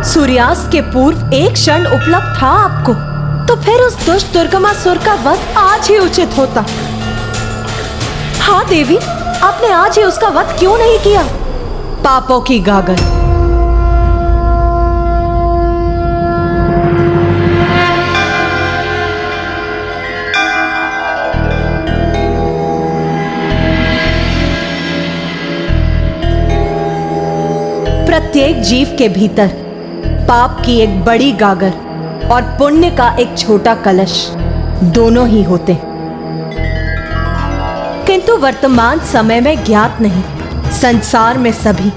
सूर्यास्त के पूर्व एक क्षण उपलब्ध था आपको, तो फिर उस दुष्ट दुर्गमासुर का वध आज ही उचित होता। हाँ देवी, आपने आज ही उसका वध क्यों नहीं किया? पापों की गागर। प्रत्येक जीव के भीतर पाप की एक बड़ी गागर और पुण्य का एक छोटा कलश दोनों ही होते हैं, किंतु वर्तमान समय में ज्ञात नहीं, संसार में सभी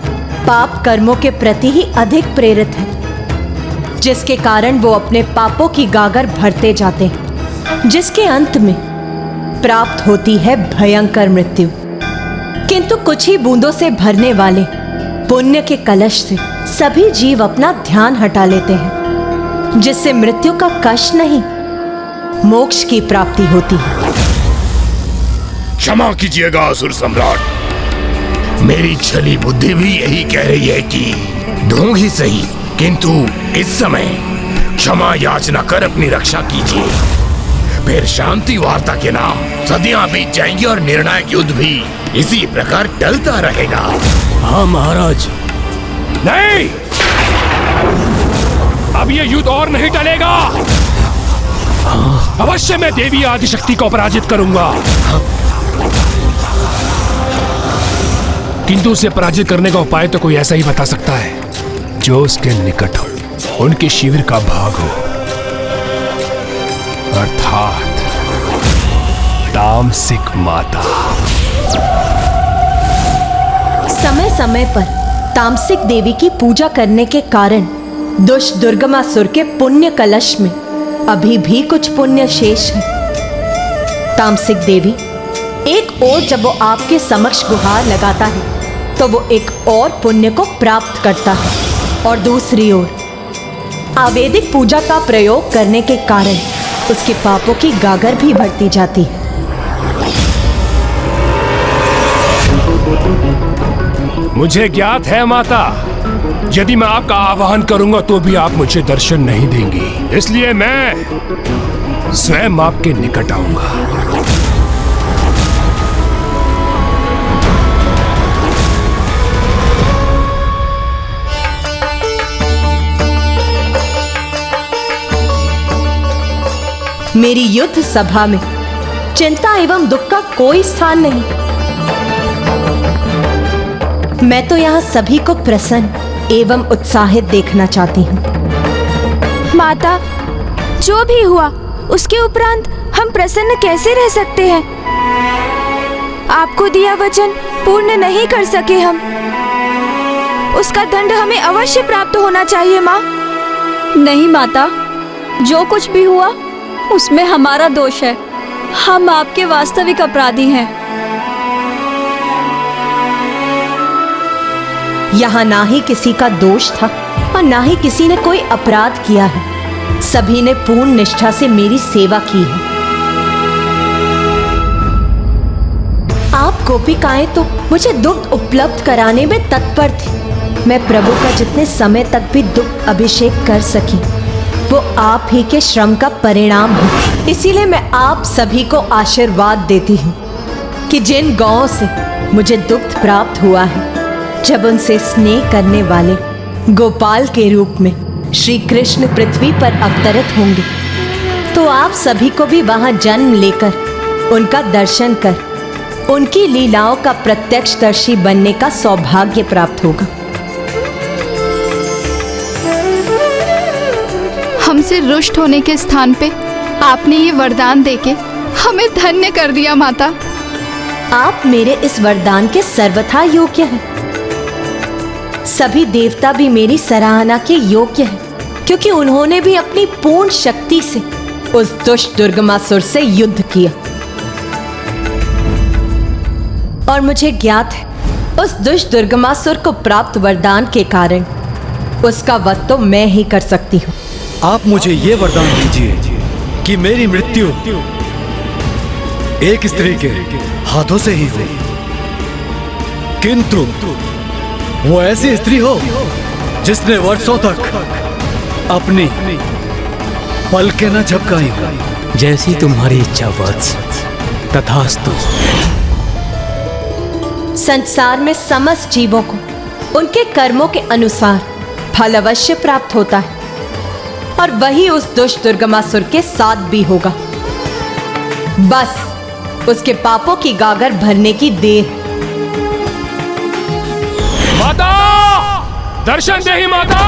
पाप कर्मों के प्रति ही अधिक प्रेरित हैं, जिसके कारण वो अपने पापों की गागर भरते जाते हैं, जिसके अंत में प्राप्त होती है भयंकर मृत्यु। किंतु कुछ ही बूंदों से भरने वाले पुण्य के कलश से सभी जीव अपना ध्यान हटा लेते हैं, जिससे मृत्यु का कष्ट नहीं, मोक्ष की प्राप्ति होती है। क्षमा कीजिएगा असुर सम्राट, मेरी छली बुद्धि भी यही कह रही है कि दूं ही सही, किंतु इस समय क्षमा याचना कर अपनी रक्षा कीजिए, फिर शांति वार्ता के नाम सदियां बीत जाएंगी और निर्णायक युद्ध भी इसी प्रकार टलता रहेगा। हाँ महाराज। नहीं, अब ये युद्ध और नहीं टलेगा। अवश्य मैं देवी आदिशक्ति को पराजित करूंगा, किंतु उसे पराजित करने का उपाय तो कोई ऐसा ही बता सकता है जो उसके निकट हो, उनके शिविर का भाग हो, अर्थात तामसिक माता। समय समय पर तामसिक देवी की पूजा करने के कारण दुष्ट दुर्गमासुर के पुण्य कलश में अभी भी कुछ पुण्य शेष है। तामसिक देवी एक ओर जब वो आपके समक्ष गुहार लगाता है तो वो एक और पुण्य को प्राप्त करता है, और दूसरी ओर आवेदिक पूजा का प्रयोग करने के कारण उसके पापों की गागर भी बढ़ती जाती है। मुझे ज्ञात है माता, यदि मैं आपका आवाहन करूंगा तो भी आप मुझे दर्शन नहीं देंगी, इसलिए मैं स्वयं आपके निकट आऊंगा। मेरी युद्ध सभा में चिंता एवं दुख का कोई स्थान नहीं। मैं तो यहाँ सभी को प्रसन्न एवं उत्साहित देखना चाहती हूँ। माता, जो भी हुआ उसके उपरांत हम प्रसन्न कैसे रह सकते हैं? आपको दिया वचन पूर्ण नहीं कर सके हम, उसका दंड हमें अवश्य प्राप्त होना चाहिए माँ। नहीं माता, जो कुछ भी हुआ उसमें हमारा दोष है, हम आपके वास्तविक अपराधी हैं। यहाँ ना ही किसी का दोष था और ना ही किसी ने कोई अपराध किया है, सभी ने पूर्ण निष्ठा से मेरी सेवा की है। आप गोपिकाएं तो मुझे दुग्ध उपलब्ध कराने में तत्पर थी, मैं प्रभु का जितने समय तक भी दुग्ध अभिषेक कर सकी वो आप ही के श्रम का परिणाम है। इसीलिए मैं आप सभी को आशीर्वाद देती हूँ कि जिन गौओं से मुझे दुग्ध प्राप्त हुआ है, जब उनसे स्नेह करने वाले गोपाल के रूप में श्री कृष्ण पृथ्वी पर अवतरित होंगे, तो आप सभी को भी वहां जन्म लेकर उनका दर्शन कर उनकी लीलाओं का प्रत्यक्षदर्शी बनने का सौभाग्य प्राप्त होगा। हमसे रुष्ट होने के स्थान पे आपने ये वरदान देके हमें धन्य कर दिया माता। आप मेरे इस वरदान के सर्वथा योग्य हैं। सभी देवता भी मेरी सराहना के योग्य हैं, क्योंकि उन्होंने भी अपनी पूर्ण शक्ति से उस दुष्ट दुर्गमासुर से युद्ध किया। और मुझे ज्ञात है उस दुष्ट दुर्गमासुर को प्राप्त वरदान के कारण उसका वध तो मैं ही कर सकती हूँ। आप मुझे ये वरदान दीजिए कि मेरी मृत्यु एक स्त्री के हाथों से ही हो, किंतु वो ऐसी स्त्री हो जिसने वर्षों तक अपनी पलकें न झपकाई हो। जैसी तुम्हारी इच्छा वत्स, तथास्तु। संसार में समस्त जीवों को उनके कर्मों के अनुसार फल अवश्य प्राप्त होता है, और वही उस दुष्ट दुर्गमासुर के साथ भी होगा। बस उसके पापों की गागर भरने की देर। माता, दर्शन दे ही माता।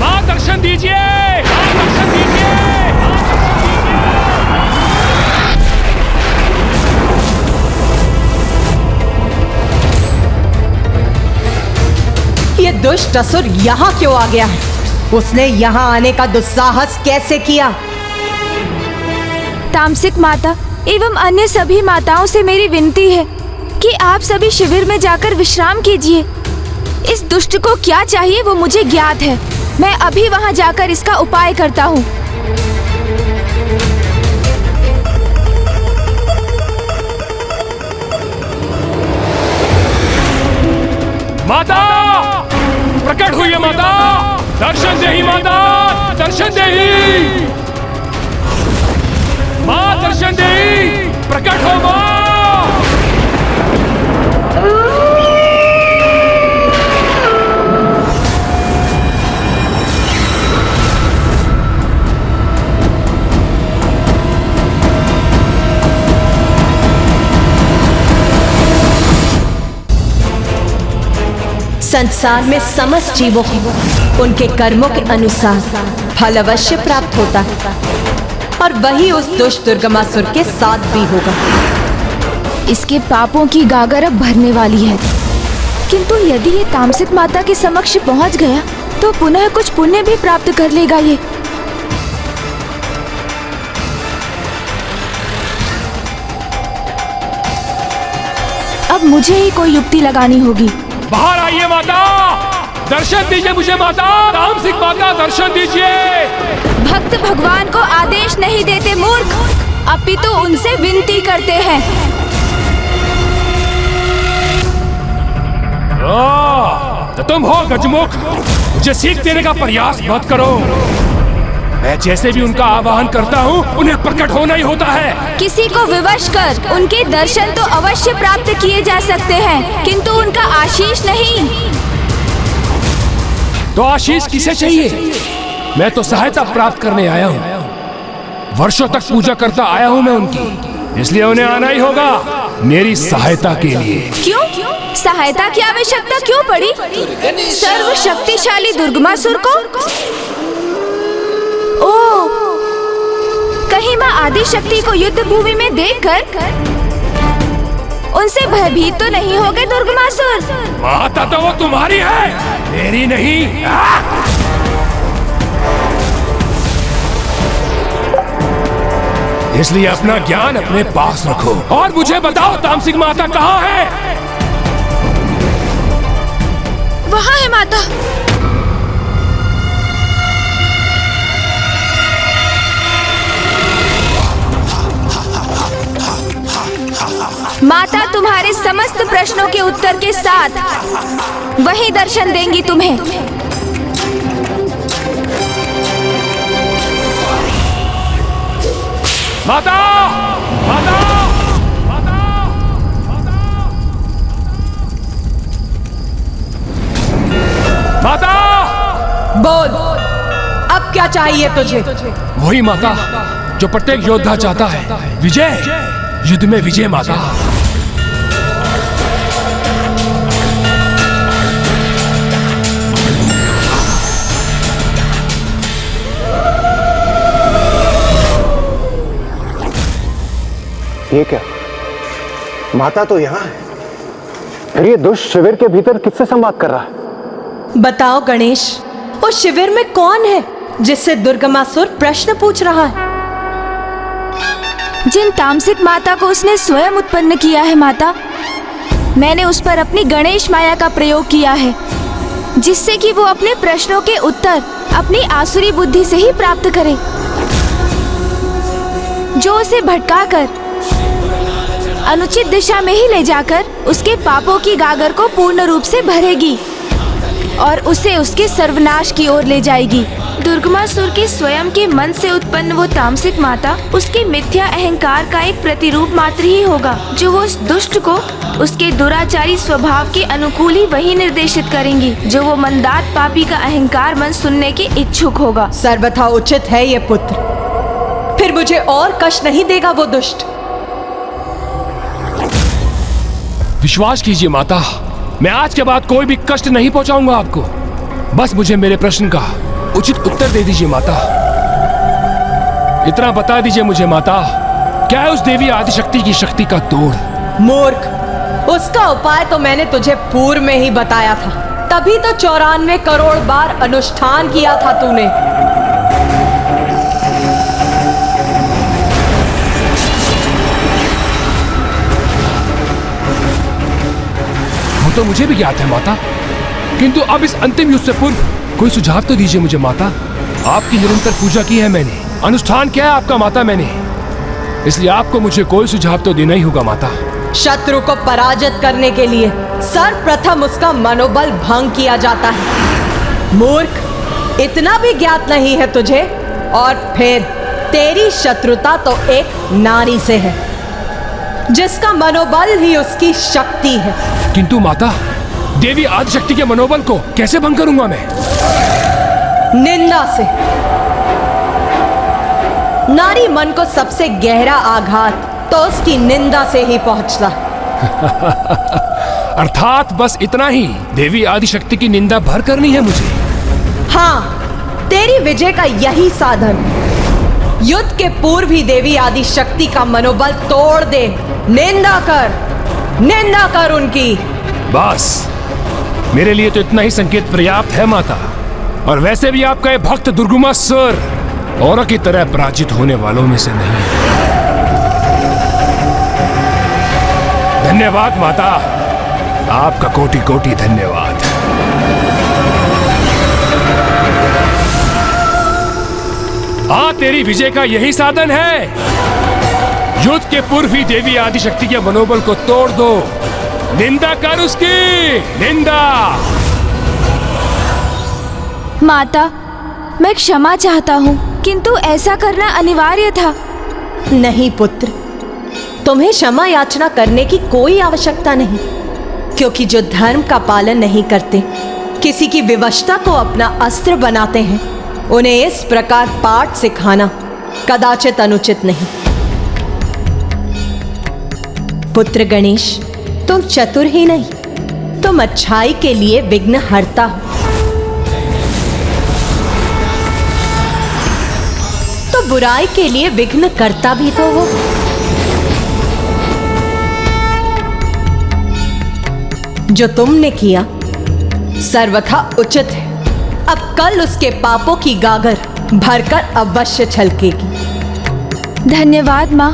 मां दर्शन दीजिए, मां दर्शन दीजिए। ये दुष्ट असुर यहाँ क्यों आ गया है? उसने यहाँ आने का दुस्साहस कैसे किया? तामसिक माता एवं अन्य सभी माताओं से मेरी विनती है कि आप सभी शिविर में जाकर विश्राम कीजिए। इस दुष्ट को क्या चाहिए वो मुझे ज्ञात है। मैं अभी वहाँ जाकर इसका उपाय करता हूँ। माता, प्रकट हुई है माता। दर्शन दे ही माता, दर्शन दे ही। मां दर्शन दे ही, प्रकट हो मां। संसार में समस्त जीवों को उनके कर्मों के अनुसार फल अवश्य प्राप्त होता है, और वही उस दुष्ट दुर्गमासुर के साथ भी होगा। इसके पापों की गागर अब भरने वाली है, किंतु यदि ये तामसिक माता के समक्ष पहुंच गया तो पुनः कुछ पुण्य भी प्राप्त कर लेगा ये। अब मुझे ही कोई युक्ति लगानी होगी। बाहर आइए माता, दर्शन दीजिए मुझे माता। तामसिक माता, दर्शन दीजिए। भक्त भगवान को आदेश नहीं देते मूर्ख, अपितु उनसे विनती करते हैं। तो तुम हो गजमुख, मुझे सीख देने का प्रयास मत करो। मैं जैसे भी उनका आवाहन करता हूँ उन्हें प्रकट होना ही होता है। किसी को विवश कर उनके दर्शन तो अवश्य प्राप्त किए जा सकते हैं, किंतु उनका आशीष नहीं। तो आशीष किसे चाहिए? मैं तो सहायता प्राप्त करने आया हूँ। वर्षों तक पूजा करता आया हूँ मैं उनकी, इसलिए उन्हें आना ही होगा मेरी सहायता के लिए। क्यों? सहायता की आवश्यकता क्यों पड़ी? सर्वशक्तिशाली दुर्गमासुर को? ओह, कहीं मां आदिशक्ति को युद्ध भूमि में देखकर उनसे भयभीत तो नहीं हो गए दुर्गमासुर? माता तो वो तुम्हारी है, मेरी नहीं। इसलिए अपना ज्ञान अपने पास रखो और मुझे बताओ तामसिक माता कहाँ है? वहाँ है माता। समस्त प्रश्नों के उत्तर के साथ वही दर्शन देंगी तुम्हें। माता! माता! माता! बोल, अब क्या चाहिए तुझे? वही माता जो प्रत्येक योद्धा चाहता है, विजय, युद्ध में विजय माता। ये क्या? माता तो यहाँ है, फिर ये दुष्ट शिविर के भीतर किससे संवाद कर रहा है? बताओ गणेश, उस शिविर में कौन है जिससे दुर्गमासुर प्रश्न पूछ रहा है? जिन तामसिक माता को उसने स्वयं उत्पन्न किया है माता, मैंने उस पर अपनी गणेश माया का प्रयोग किया है, जिससे कि वो अपने प्रश्नों के उत्तर अपनी आसुरी बुद्धि से ही प्राप्त करे, जो उसे भटकाकर अनुचित दिशा में ही ले जाकर उसके पापों की गागर को पूर्ण रूप से भरेगी और उसे उसके सर्वनाश की ओर ले जाएगी। दुर्गमासुर के स्वयं के मन से उत्पन्न वो तामसिक माता उसके मिथ्या अहंकार का एक प्रतिरूप मात्र ही होगा, जो वो उस दुष्ट को उसके दुराचारी स्वभाव के अनुकूल ही वही निर्देशित करेंगी, जो वो मंदात पापी का अहंकार मन सुनने के इच्छुक होगा। सर्वथा उचित है ये पुत्र, फिर मुझे और कष्ट नहीं देगा वो दुष्ट। विश्वास कीजिए माता, मैं आज के बाद कोई भी कष्ट नहीं पहुंचाऊंगा आपको। बस मुझे मेरे प्रश्न का उचित उत्तर दे दीजिए माता। इतना बता दीजिए मुझे माता, क्या है उस देवी आदिशक्ति की शक्ति का तोड़? मूर्ख, उसका उपाय तो मैंने तुझे पूर्व में ही बताया था, तभी तो 94 करोड़ बार अनुष्ठान किया था तूने। तो मुझे भी ज्ञात है माता, किंतु अब इस अंतिम युद्ध से पूर्व कोई सुझाव तो दीजिए मुझे माता। आपकी निरंतर पूजा की है मैंने, अनुष्ठान किया है आपका माता मैंने, इसलिए आपको मुझे कोई सुझाव तो देना ही होगा माता। शत्रु को पराजित करने के लिए सर्वप्रथम उसका मनोबल भंग किया जाता है। मूर्ख, इतना भी ज्ञात नहीं है तुझे, और फिर तेरी शत्रुता तो एक नारी से है, जिसका मनोबल ही उसकी शक्ति है। किंतु माता, देवी आदिशक्ति के मनोबल को कैसे भंग करूंगा मैं? निंदा से। नारी मन को सबसे गहरा आघात तो उसकी निंदा से ही पहुंचता। अर्थात बस इतना ही, देवी आदिशक्ति की निंदा भर करनी है मुझे। हाँ, तेरी विजय का यही साधन। युद्ध के पूर्व ही देवी आदिशक्ति का मनोबल तोड़ दे। निंदा कर उनकी। बस मेरे लिए तो इतना ही संकेत पर्याप्त है माता, और वैसे भी आपका ये भक्त दुर्गमासुर औरों की तरह पराजित होने वालों में से नहीं है। धन्यवाद माता, आपका कोटि कोटि धन्यवाद। तेरी विजय का यही साधन है। युद्ध के पूर्व ही देवी आदिशक्ति के मनोबल को तोड़ दो। निंदा कर उसकी, निंदा। माता, मैं क्षमा चाहता हूँ, किंतु ऐसा करना अनिवार्य था। नहीं पुत्र, तुम्हें क्षमा याचना करने की कोई आवश्यकता नहीं, क्योंकि जो धर्म का पालन नहीं करते, किसी की विवशता को अपना अस्त्र बनाते हैं, उन्हें इस प्रकार पाठ सिखाना कदाचित अनुचित नहीं। पुत्र गणेश, तुम चतुर ही नहीं, तुम अच्छाई के लिए विघ्न हरता हो। तो बुराई के लिए विघ्न करता भी तो हो। जो तुमने किया सर्वथा उचित है। अब कल उसके पापों की गागर भरकर अवश्य छलकेगी। धन्यवाद माँ।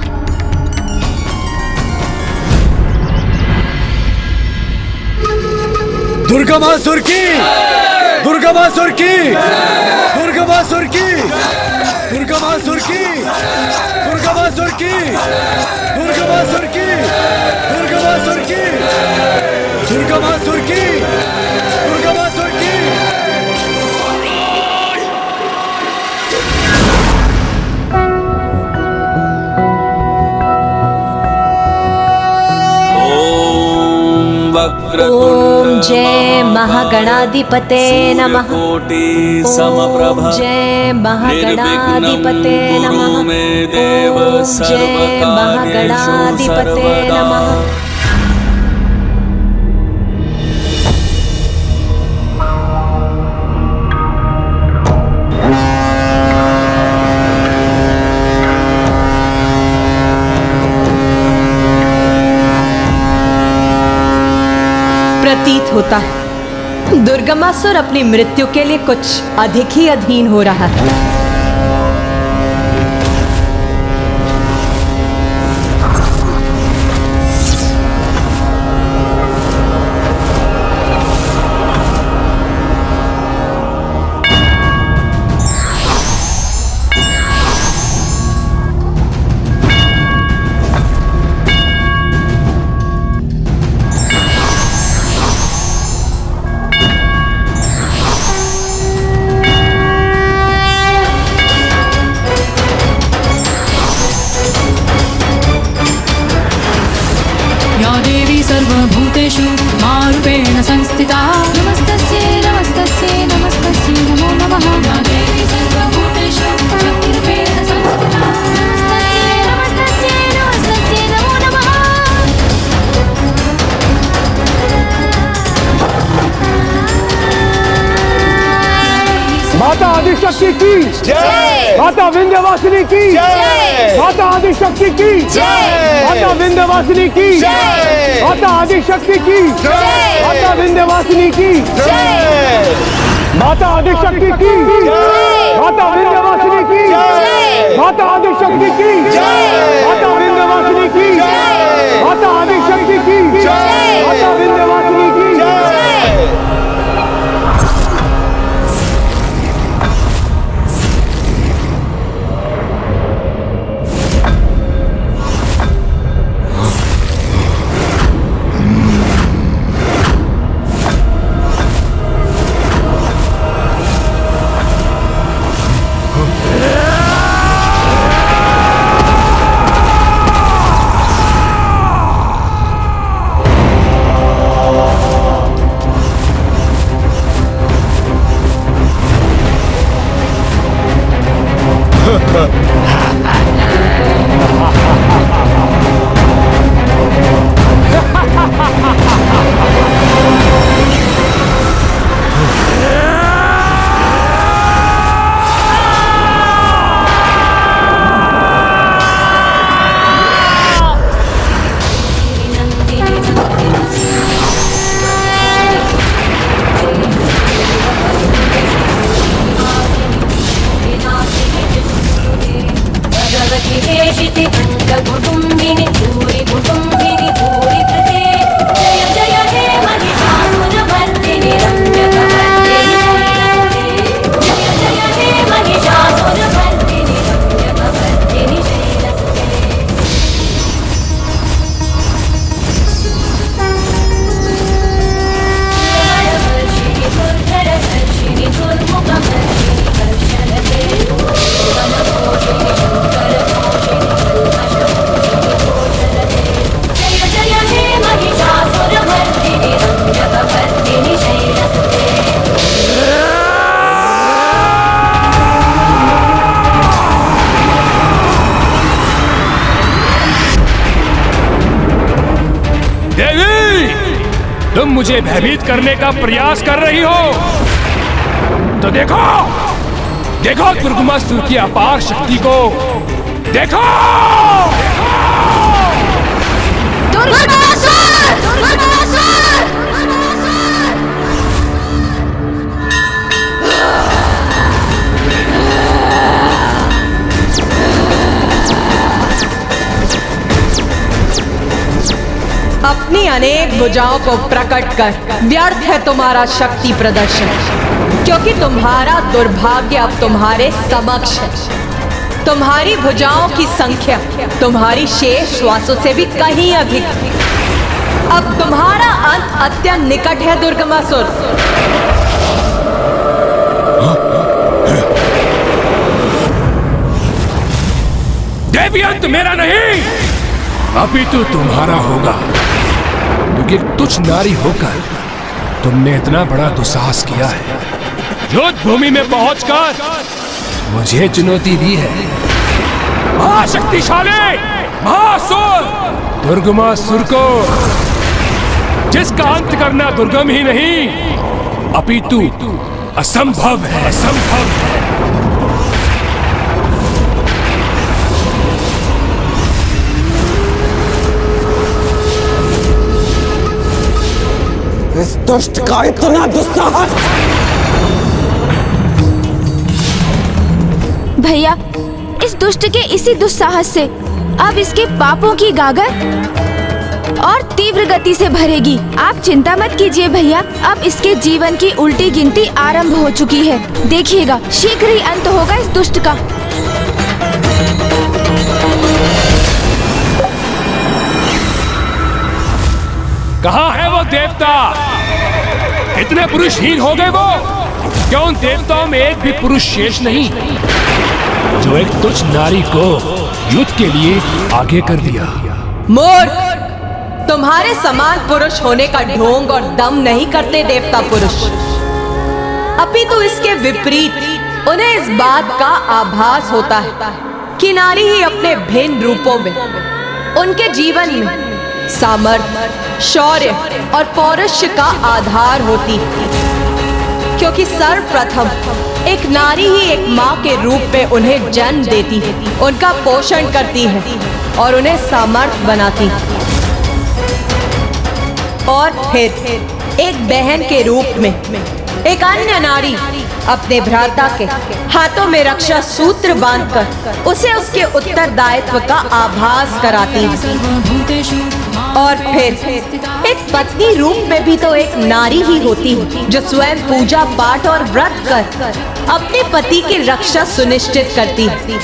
दुर्गमासुर की, दुर्गमासुर की, दुर्गमासुर की, दुर्गमासुर की, दुर्गमासुर की दुर्गमासुर की दुर्गमासुर की दुर्गमासुर की दुर्गमासुर की। ओम जय महागणाधिपते नमः। ओम जय महागणाधिपते नमः। ओम जय महागणाधिपते नमः। प्रतीत होता है दुर्गमासुर अपनी मृत्यु के लिए कुछ अधिक ही अधीन हो रहा है। सर्वभूतेषु मारूपेण संस्थिता नमस्तस्यै नमस्तस्यै नमस्तस्यै नमो नमः। या देवी सर्वभूतेषु शक्तिरूपेण संस्थिता नमस्तस्यै नमस्तस्यै नमस्तस्यै नमो नमः। माता आदिशक्ति की जय। माता विंध्यवासिनी की जय। माता आदिशक्ति की जय। माता विंध्यवासिनी की जय। माता आदिशक्ति की जय। माता विंध्यवासिनी की जय। माता आदिशक्ति की जय। माता विंध्यवासिनी की जय। माता आदिशक्ति की जय। माता विंध्यवासिनी की जय। माता आदिशक्ति की जय। माता विंध्यवासिनी की जय। तुम मुझे भयभीत करने का प्रयास कर रही हो तो देखो देखो दुर्गमासुर की अपार शक्ति को देखो। अपनी अनेक भुजाओं को प्रकट कर व्यर्थ है तुम्हारा शक्ति प्रदर्शन, क्योंकि तुम्हारा दुर्भाग्य अब तुम्हारे समक्ष है। तुम्हारी भुजाओं की संख्या तुम्हारी शेष श्वासों से भी कहीं अधिक। अब तुम्हारा अंत अत्यंत निकट है दुर्गमासुर। देवी अंत मेरा नहीं, अपितु तुम्हारा होगा, क्योंकि तुच्छ नारी होकर तुमने इतना बड़ा दुस्साहस किया है। युद्ध भूमि में पहुंचकर मुझे चुनौती दी है। महाशक्तिशाली महासुर दुर्गमासुर को, जिसका अंत करना दुर्गम ही नहीं अपितु असंभव है, असंभव है। इस दुष्ट का इतना दुस्साहस! भैया, इस दुष्ट के इसी दुस्साहस से अब इसके पापों की गागर और तीव्र गति से भरेगी। आप चिंता मत कीजिए भैया, अब इसके जीवन की उल्टी गिनती आरंभ हो चुकी है। देखिएगा, शीघ्र ही अंत होगा इस दुष्ट का। कहाँ है वो देवता? इतने पुरुषहीन हो गए वो? क्यों उन देवताओं में एक भी पुरुष शेष नहीं जो एक तुच्छ नारी को युद्ध के लिए आगे कर दिया? मूर्ख, तुम्हारे समान पुरुष होने का ढोंग और दम नहीं करते देवता पुरुष। अपितु इसके विपरीत उन्हें इस बात का आभास होता है कि नारी ही अपने भिन्न रूपों में उनके जीवन में सामर्थ्य, शौर्य और पौरुष का आधार होती है, क्योंकि सर्वप्रथम एक नारी ही एक माँ के रूप में उन्हें जन्म देती है, उनका पोषण करती है और उन्हें सामर्थ्य बनाती है, और फिर एक बहन के रूप में एक अन्य नारी अपने भ्राता के हाथों में रक्षा सूत्र बांधकर उसे उसके उत्तरदायित्व का आभास कराती है। और फिर एक पत्नी रूप में भी तो एक नारी ही होती है जो स्वयं पूजा पाठ और व्रत कर अपने पति की रक्षा सुनिश्चित करती है।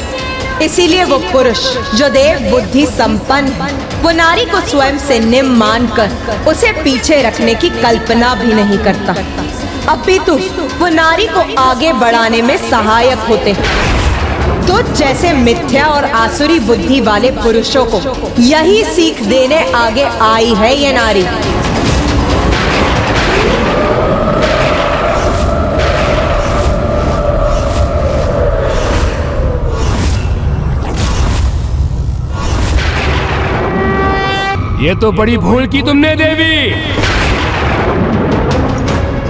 इसीलिए वो पुरुष जो देव बुद्धि संपन्न है, वो नारी को स्वयं से निम्न मानकर उसे पीछे रखने की कल्पना भी नहीं करता, अपितु वो नारी को आगे बढ़ाने में सहायक होते हैं। तो जैसे मिथ्या और आसुरी बुद्धि वाले पुरुषों को यही सीख देने आगे आई है ये नारी। ये तो बड़ी भूल की तुमने देवी।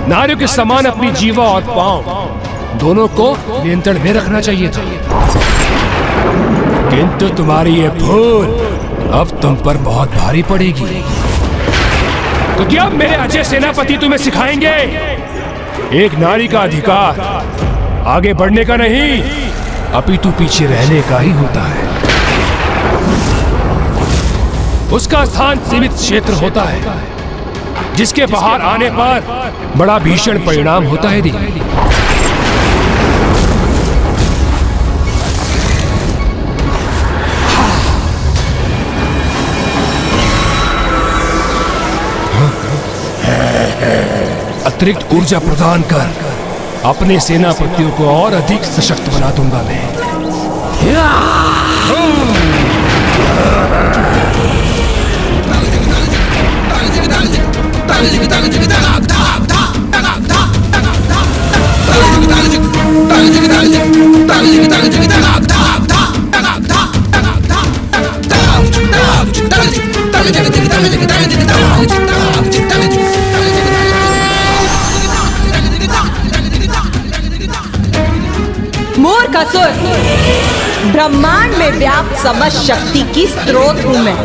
नारियों के समान अपनी जीवा और पांव दोनों को नियंत्रण में रखना चाहिए था, किंतु तुम्हारी ये भूल अब तुम पर बहुत भारी पड़ेगी। तो क्या मेरे अजय सेनापति तुम्हें सिखाएंगे एक नारी का अधिकार आगे बढ़ने का नहीं, अपितु पीछे रहने का ही होता है। उसका स्थान सीमित क्षेत्र होता है जिसके बाहर आने पर बड़ा भीषण परिणाम होता है देवी। अतिरिक्त ऊर्जा प्रदान कर अपने सेनापतियों को और अधिक सशक्त बना दूंगा मैं। मूर्ख असुर, ब्रह्मांड में व्याप्त समस्त शक्ति की स्रोत हूँ मैं,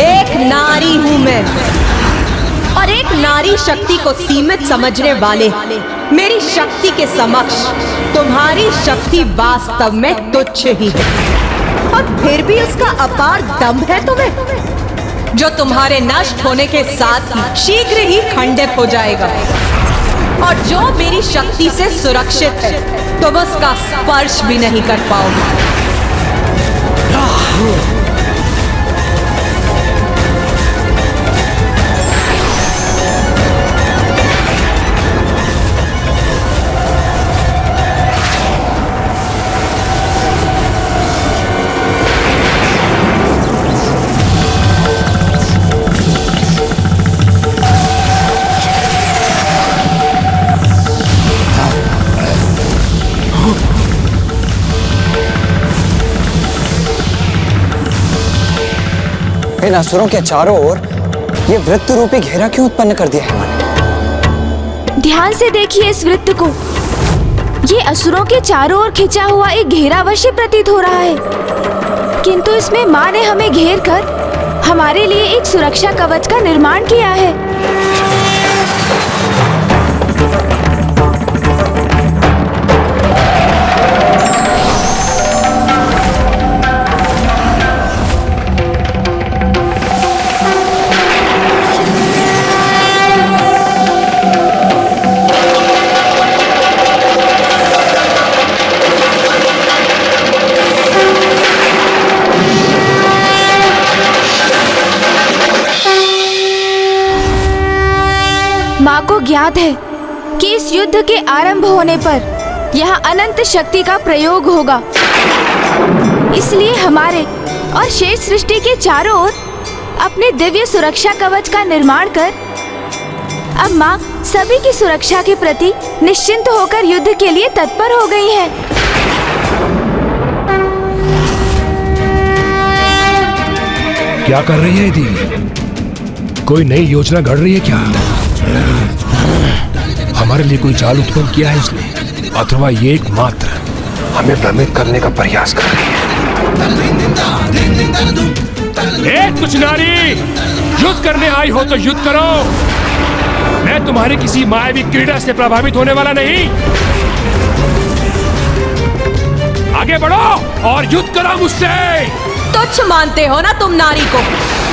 एक नारी हूँ मैं, और एक नारी शक्ति को सीमित समझने वाले मेरी शक्ति के समक्ष तुम्हारी शक्ति वास्तव में तुच्छ ही है। और फिर भी उसका अपार दम्भ है तुम्हें, जो तुम्हारे नष्ट होने के साथ ही शीघ्र ही खंडित हो जाएगा। और जो मेरी शक्ति से सुरक्षित है तुम उसका स्पर्श भी नहीं कर पाओगे। इन असुरों के चारों ओर ये वृत्त रूपी घेरा क्यों उत्पन्न कर दिया है माँ ने? ध्यान से देखिए इस वृत्त को। ये असुरों के चारों ओर खिंचा हुआ एक घेरा अवश्य प्रतीत हो रहा है, किंतु इसमें माँ ने हमें घेर कर हमारे लिए एक सुरक्षा कवच का निर्माण किया है। माँ को ज्ञात है कि इस युद्ध के आरंभ होने पर यहाँ अनंत शक्ति का प्रयोग होगा, इसलिए हमारे और शेष सृष्टि के चारों ओर अपने दिव्य सुरक्षा कवच का निर्माण कर अब माँ सभी की सुरक्षा के प्रति निश्चिंत होकर युद्ध के लिए तत्पर हो गई है। क्या कर रही है दीदी? कोई नई योजना घड़ रही है क्या? हमारे लिए कोई चाल उत्पन्न किया है इसने, अथवा ये एकमात्र हमें भ्रमित करने का प्रयास कर रही है। कुछ नारी, युद्ध करने आई हो तो युद्ध करो। मैं तुम्हारी किसी मायावी क्रीड़ा से प्रभावित होने वाला नहीं। आगे बढ़ो और युद्ध करो मुझसे। तुच्छ मानते हो ना तुम नारी को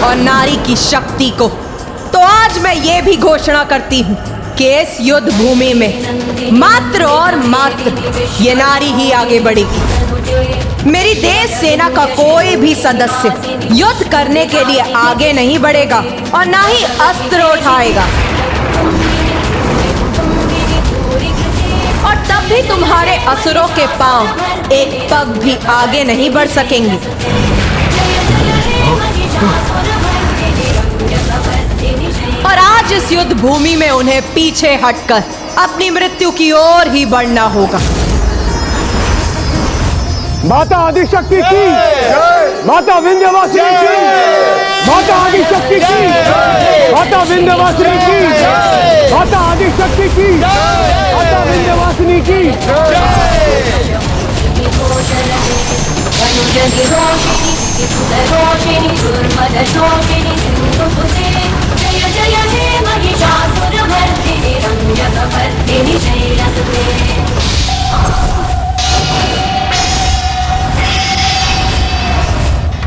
और नारी की शक्ति को, तो आज मैं ये भी घोषणा करती हूँ कि इस युद्ध भूमि में मात्र और मात्र ये नारी ही आगे बढ़ेगी। मेरी देश सेना का कोई भी सदस्य युद्ध करने के लिए आगे नहीं बढ़ेगा और ना ही अस्त्र उठाएगा, और तब भी तुम्हारे असुरों के पांव एक पग भी आगे नहीं बढ़ सकेंगे। और आज इस युद्ध भूमि में उन्हें पीछे हटकर अपनी मृत्यु की ओर ही बढ़ना होगा। माता आदिशक्ति की, माता विंध्यवासिनी की, माता आदिशक्ति की, माता विंध्यवासिनी की, माता आदिशक्ति की, माता विंध्यवासिनी की।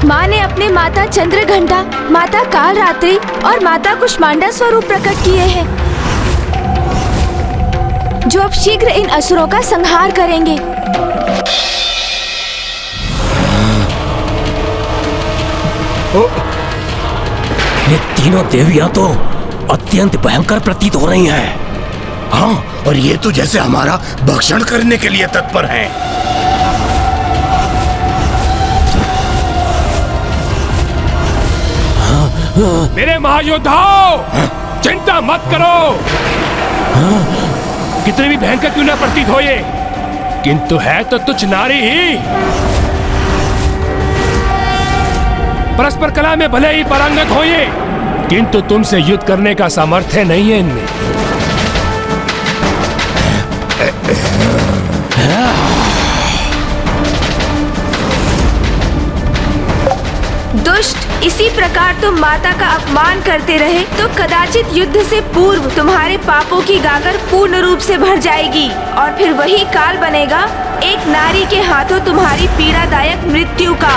माँ ने अपने माता चंद्रघंटा, माता कालरात्रि और माता कुष्मांडा स्वरूप प्रकट किए हैं, जो अब शीघ्र इन असुरों का संहार करेंगे। ये तीनों देवियां तो अत्यंत भयंकर प्रतीत हो रही हैं। हाँ, और ये तो जैसे हमारा भक्षण करने के लिए तत्पर हैं। मेरे महायोद्धाओं, चिंता मत करो। कितने भी भयंकर क्यों न प्रतीत हो ये, किंतु है तो तुच्छ नारी ही। परस्पर कला में भले ही पारंगत हो ये, किंतु तुमसे युद्ध करने का सामर्थ्य नहीं है इनमें। दुष्ट, इसी प्रकार तुम माता का अपमान करते रहे तो कदाचित युद्ध से पूर्व तुम्हारे पापों की गागर पूर्ण रूप से भर जाएगी और फिर वही काल बनेगा एक नारी के हाथों तुम्हारी पीड़ादायक मृत्यु का।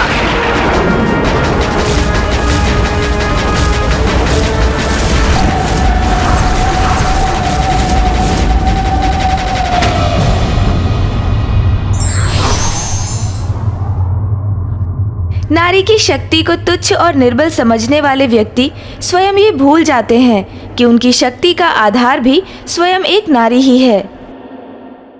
नारी की शक्ति को तुच्छ और निर्बल समझने वाले व्यक्ति स्वयं ये भूल जाते हैं कि उनकी शक्ति का आधार भी स्वयं एक नारी ही है।